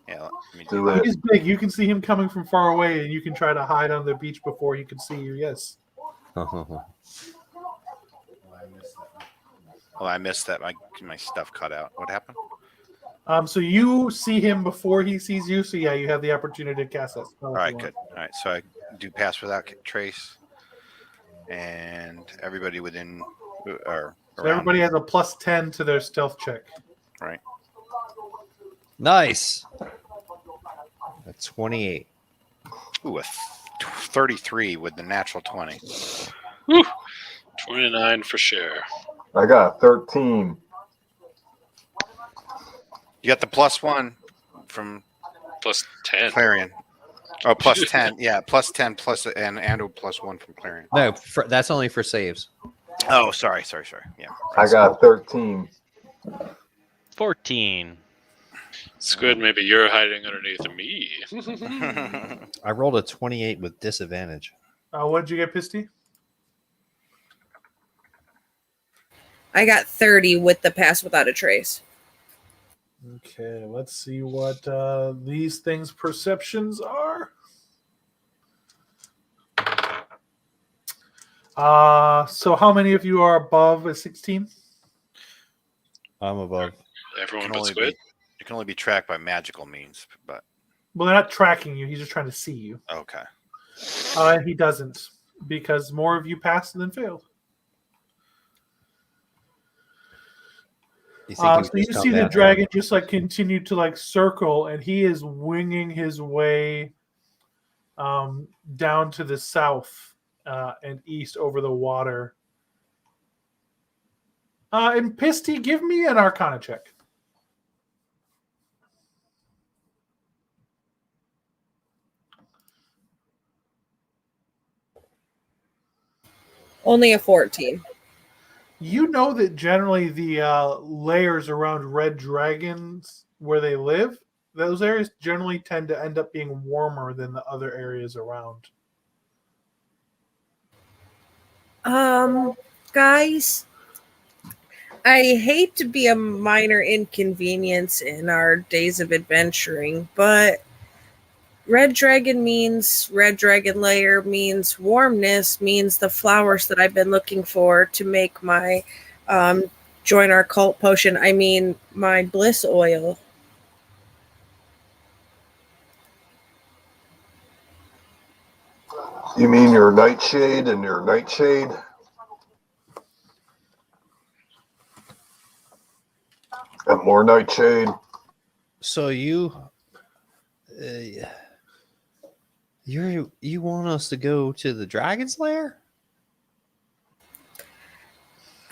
Yeah. Let me Do do that. it. He's big. You can see him coming from far away, and you can try to hide on the beach before he can see you. Yes. Oh, I missed that. My stuff cut out. What happened? So you see him before he sees you. So yeah, you have the opportunity to cast that spell. All if right, you good. want. All right, so I do Pass Without Trace, and everybody within or So around. everybody has a +10 to their stealth check. Right. Nice. That's 28. Ooh, 33 with the natural 20. Whew. 29 for share. I got 13. You got the +1 from Plus 10. Clarion. Oh, +10. Yeah, +10 plus and a +1 from Clarion. No, that's only for saves. Oh, sorry. Yeah. I got 13. 14. Squid, maybe you're hiding underneath me. I rolled a 28 with disadvantage. What did you get, Pisty? I got 30 with the pass without a trace. Okay, let's see what these things' perceptions are. So how many of you are above a 16? I'm above. Everyone Can but only Squid. it can only be tracked by magical means, but Well, they're not tracking you. He's just trying to see you. okay. He doesn't, because more of you passed than failed. So you see the dragon just continue to circle, and he is winging his way down to the south and east over the water. And Pisty, give me an Arcana check. Only a 14. You know that generally the layers around red dragons where they live, those areas generally tend to end up being warmer than the other areas around. Guys, I hate to be a minor inconvenience in our days of adventuring, but red dragon means red dragon layer, means warmness, means the flowers that I've been looking for to make my join our cult potion. I mean, my bliss oil. You mean your nightshade and your nightshade? And more nightshade? So you want us to go to the dragon's lair?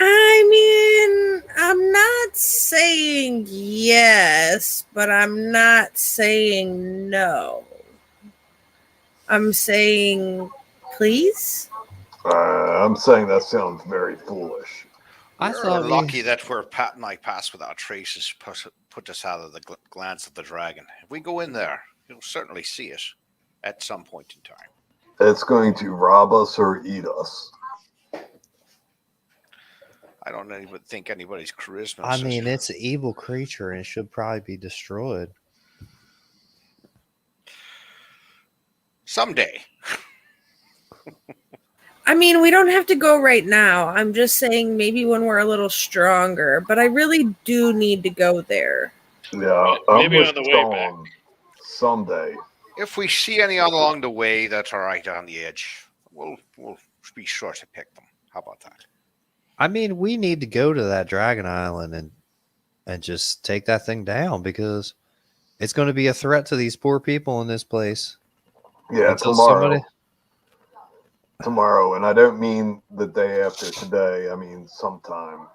I mean, I'm not saying yes, but I'm not saying no. I'm saying please. I'm saying that sounds very foolish. I We're thought lucky that we're like passed without traces put us out of the glance of the dragon. If we go in there, you'll certainly see it at some point in time. It's going to rob us or eat us. I don't even think anybody's charisma. I says- mean, it's an evil creature and it should probably be destroyed. someday. I mean, we don't have to go right now. I'm just saying maybe when we're a little stronger, but I really do need to go there. Yeah, I'm Maybe with on the way Sean. Someday. If we see any along the way that are right on the edge, we'll be sure to pick them. How about that? I mean, we need to go to that Dragon Island and just take that thing down because it's going to be a threat to these poor people in this place. Yeah, Until tomorrow. Tomorrow, and I don't mean the day after today. I mean sometime.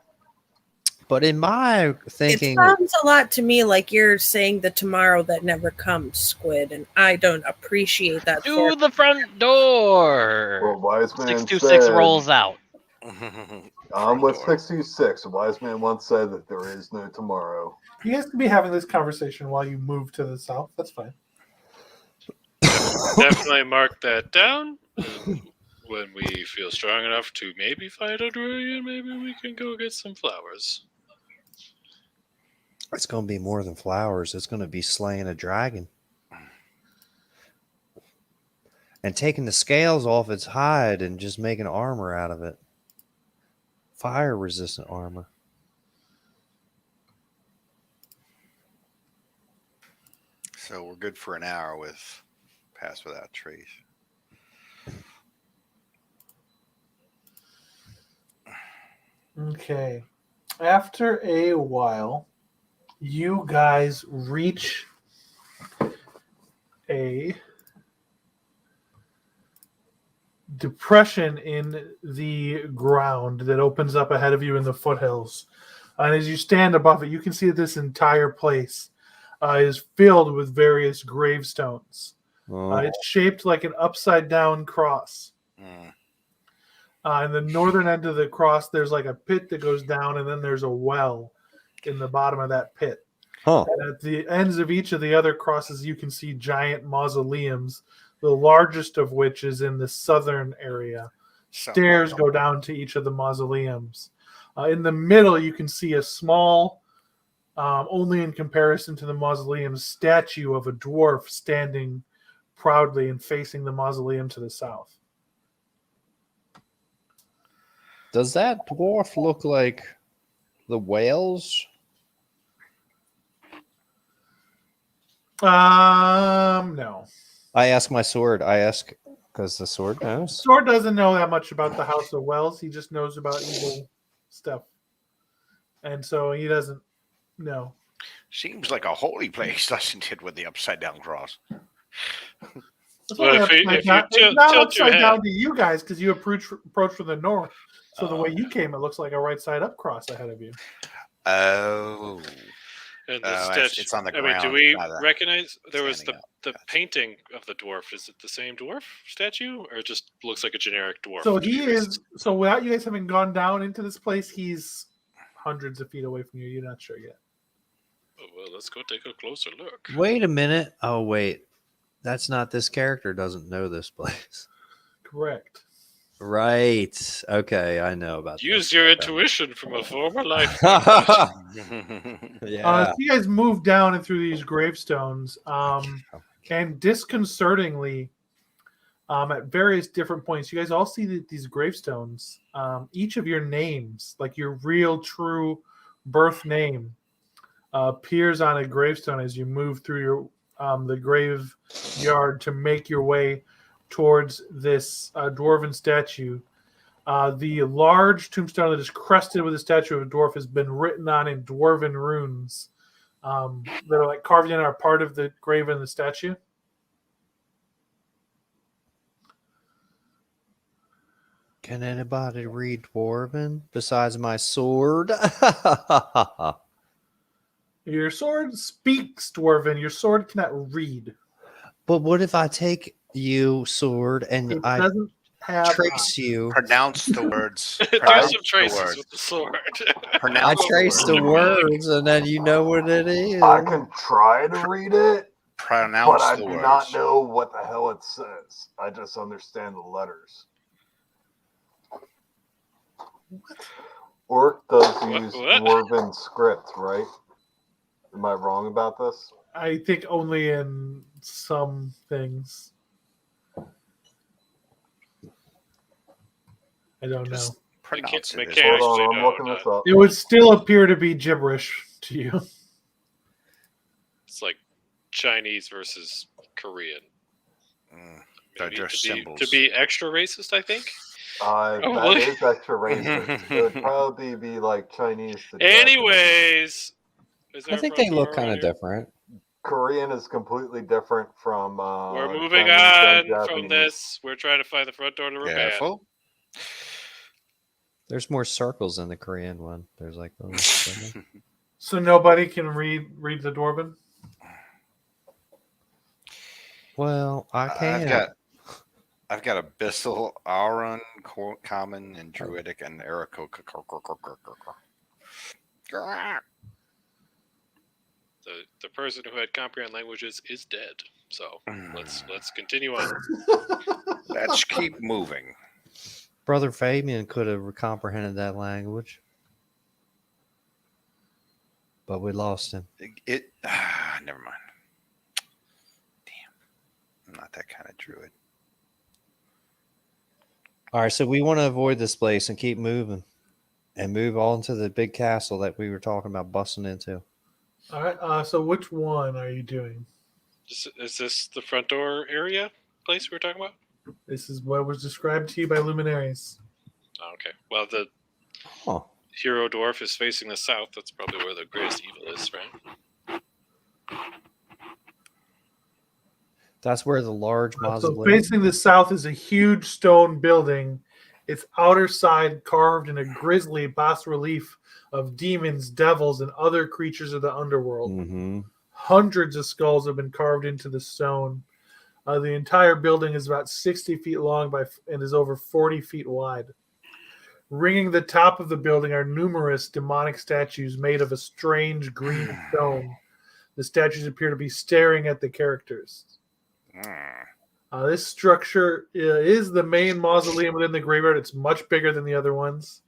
But in my thinking, It sounds a lot to me like you're saying the tomorrow that never comes, Squid, and I don't appreciate that. To the front door. Well, Wise Man 626 said, rolls out. I'm with Front door. 626. A wise man once said that there is no tomorrow. You guys can be having this conversation while you move to the south. That's fine. Definitely mark that down. When we feel strong enough to maybe fight a dragon, maybe we can go get some flowers. it's going to be more than flowers. It's going to be slaying a dragon and taking the scales off its hide and just making armor out of it. Fire resistant armor. So we're good for an hour with Pass Without Trace. Okay. After a while, you guys reach a depression in the ground that opens up ahead of you in the foothills. And as you stand above it, you can see that this entire place is filled with various gravestones. It's shaped like an upside down cross. Mm. In the northern end of the cross, there's like a pit that goes down, and then there's a well in the bottom of that pit. Huh. And at the ends of each of the other crosses, you can see giant mausoleums, the largest of which is in the southern area. Stairs go down to each of the mausoleums. In the middle, you can see a small, only in comparison to the mausoleum, statue of a dwarf standing proudly and facing the mausoleum to the south. Does that dwarf look like the whales? No. I ask my sword. I ask because the sword knows. Sword doesn't know that much about the House of Wells. He just knows about evil stuff. And so he doesn't know. Seems like a holy place, doesn't it, with the upside down cross? It's Well, only if you- upside if you down. It's tilt- not tilt your upside head. down to you guys because you approach from the north. So the way you came, it looks like a right side up cross ahead of you. Oh. And the Oh, statue. it's on the I mean, do ground, we not recognize there was standing the up. Gotcha. painting of the dwarf? Is it the same dwarf statue, or it just looks like a generic dwarf? So I'm he curious. is. So without you guys having gone down into this place, he's hundreds of feet away from you. You're not sure yet. Oh, well, let's go take a closer look. Wait a minute. Oh, wait. That's not this character doesn't know this place. Correct. Right. Okay. I know about Use this. your intuition from a former life. Yeah. So you guys move down and through these gravestones, and disconcertingly, at various different points, you guys all see that these gravestones, each of your names, like your real, true birth name, appears on a gravestone as you move through your the graveyard to make your way towards this dwarven statue. The large tombstone that is crusted with a statue of a dwarf has been written on in dwarven runes that are like carved in and are part of the grave and the statue. Can anybody read Dwarven besides my sword? Your sword speaks dwarven. Your sword cannot read. But what if I take you, sword, and It I doesn't have trace you? Pronounce the words. Do Pronounce some the traces words. with the sword. I Pronounce trace the words, and then you know what it is. I can try to read it, but Pronounce I the do words. not know what the hell it says. I just understand the letters. Orc does use What? dwarven script, right? Am I wrong about this? I think only in some things. I don't know. Just pronounce Make it. Yeah, Hold on, actually, I'm no, looking this up. It would still appear to be gibberish to you. It's like Chinese versus Korean. They're Maybe just symbols. to be extra racist, I think. That Probably. is extra racist. It would probably be like Chinese to Japanese. Anyways, is there I a think front they look door kind around of here? different. Korean is completely different from. We're moving Chinese and on from Japanese. this. We're trying to find the front door to Raban. Careful. There's more circles in the Korean one. There's like those. So nobody can read the dwarven. Well, I can. I've got Abyssal, Auron, Common, and Druidic, and Erico. The person who had comprehend languages is dead. So let's continue on. Let's keep moving. Brother Fabian could have comprehended that language, but we lost him. Never mind. Damn, I'm not that kind of druid. All right, so we want to avoid this place and keep moving, and move on to the big castle that we were talking about busting into. All right. So which one are you doing? Is this the front door area place we were talking about? This is what was described to you by luminaries. Oh, okay. Well, the Huh. hero dwarf is facing the south. That's probably where the greatest evil is, right? That's where the large So mausoleum. facing the south is a huge stone building. Its outer side carved in a grisly bas relief of demons, devils, and other creatures of the underworld. Mm-hmm. Hundreds of skulls have been carved into the stone. The entire building is about 60 feet long and is over 40 feet wide. Ringing the top of the building are numerous demonic statues made of a strange green stone. The statues appear to be staring at the characters. This structure is the main mausoleum within the graveyard. It's much bigger than the other ones.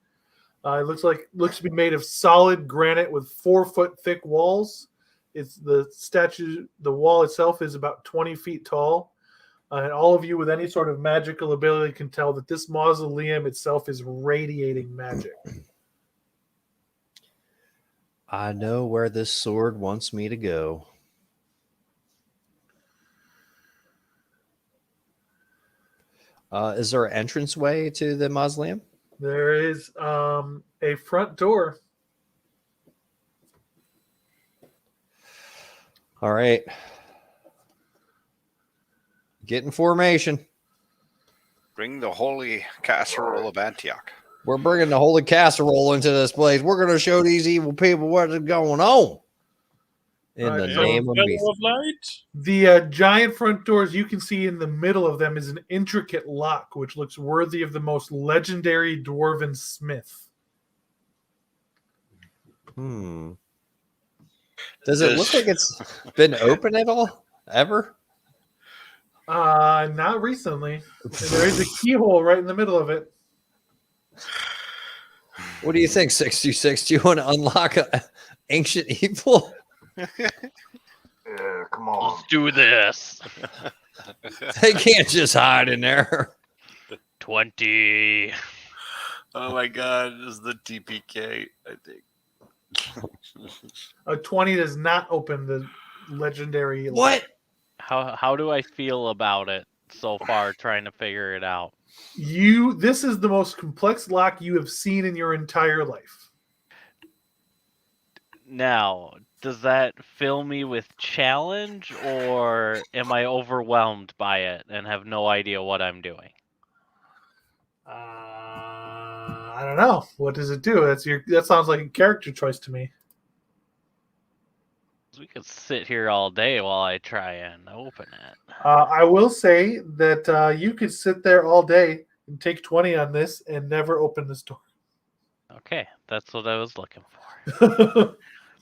It looks to be made of solid granite with 4-foot thick walls. The wall itself is about 20 feet tall. And all of you with any sort of magical ability can tell that this mausoleum itself is radiating magic. I know where this sword wants me to go. Is there an entranceway to the mausoleum? There is a front door. All right. Get in formation. Bring the holy casserole of Antioch. We're bringing the holy casserole into this place. We're going to show these evil people what is going on. In the name of me. The giant front doors you can see in the middle of them is an intricate lock, which looks worthy of the most legendary dwarven smith. Does it look like it's been open at all? Ever? Not recently. And there is a keyhole right in the middle of it. What do you think, 626? Do you want to unlock an ancient evil? Yeah, come on. Let's do this. They can't just hide in there. 20. Oh my god, this is the TPK, I think. A 20 does not open the legendary. What? How do I feel about it so far trying to figure it out. This is the most complex lock you have seen in your entire life. Now, does that fill me with challenge, or am I overwhelmed by it and have no idea what I'm doing? I don't know. What does it do? That sounds like a character choice to me. We could sit here all day while I try and open it. I will say that you could sit there all day and take 20 on this and never open this door. Okay, that's what I was looking for.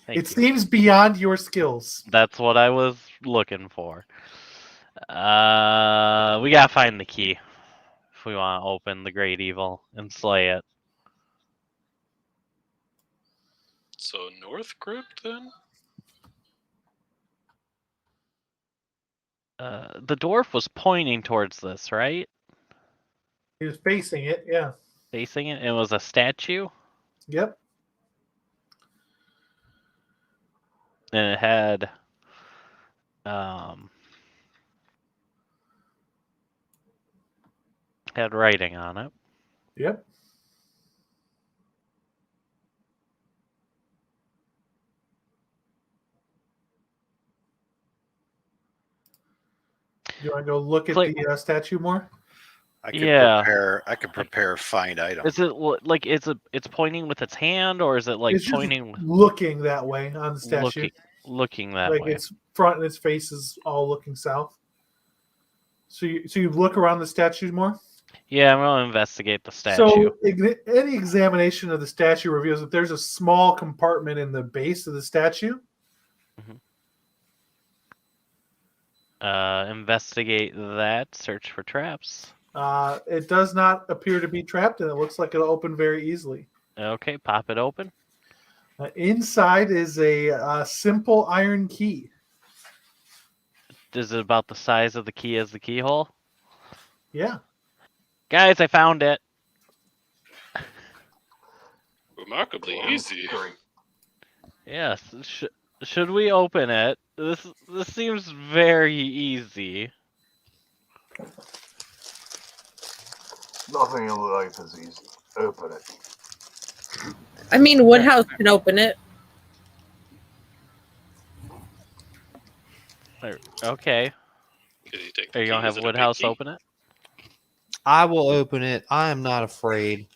Thank It you. seems beyond your skills. That's what I was looking for. We gotta find the key if we want to open the Great Evil and slay it. So North Crypt then? The dwarf was pointing towards this, right? He was facing it, yeah. Facing it. It was a statue, Yep. and it had writing on it. Yep. You want to go look at the statue more? I could Yeah. prepare find item. Is it like it's pointing with its hand, or is it like It's just pointing looking that way on the statue. looking that Like way? its front and its face is all looking south. So you look around the statue more? Yeah, I'm gonna investigate the statue. So any examination of the statue reveals that there's a small compartment in the base of the statue. Investigate that. Search for traps. It does not appear to be trapped, and it looks like it'll open very easily. Okay, pop it open. Inside is a simple iron key. Is it about the size of the key as the keyhole? Yeah. Guys, I found it. Remarkably easy. Great. Yes. Should we open it? This seems very easy. Nothing in life is easy. Open it. I mean, Woodhouse can open it. Okay. Could you take Are you the gonna key? have Is it a big Woodhouse key? open it? I will open it. I am not afraid.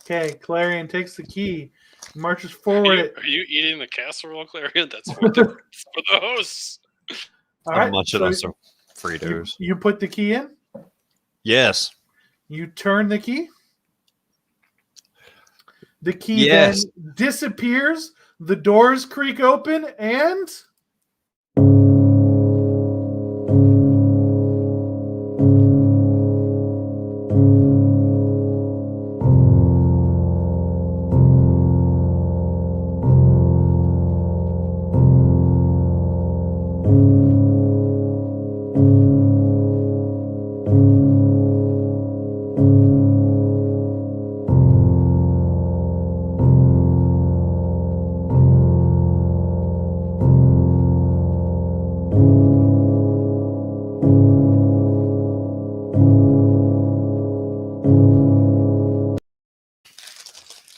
Okay, Clarion takes the key, marches Are forward. you eating the casserole, Clarion? That's for the hosts. All I'm right, munching so on some Fritos. you put the key in. Yes. You turn the key. The key Yes. then disappears. The doors creak open, and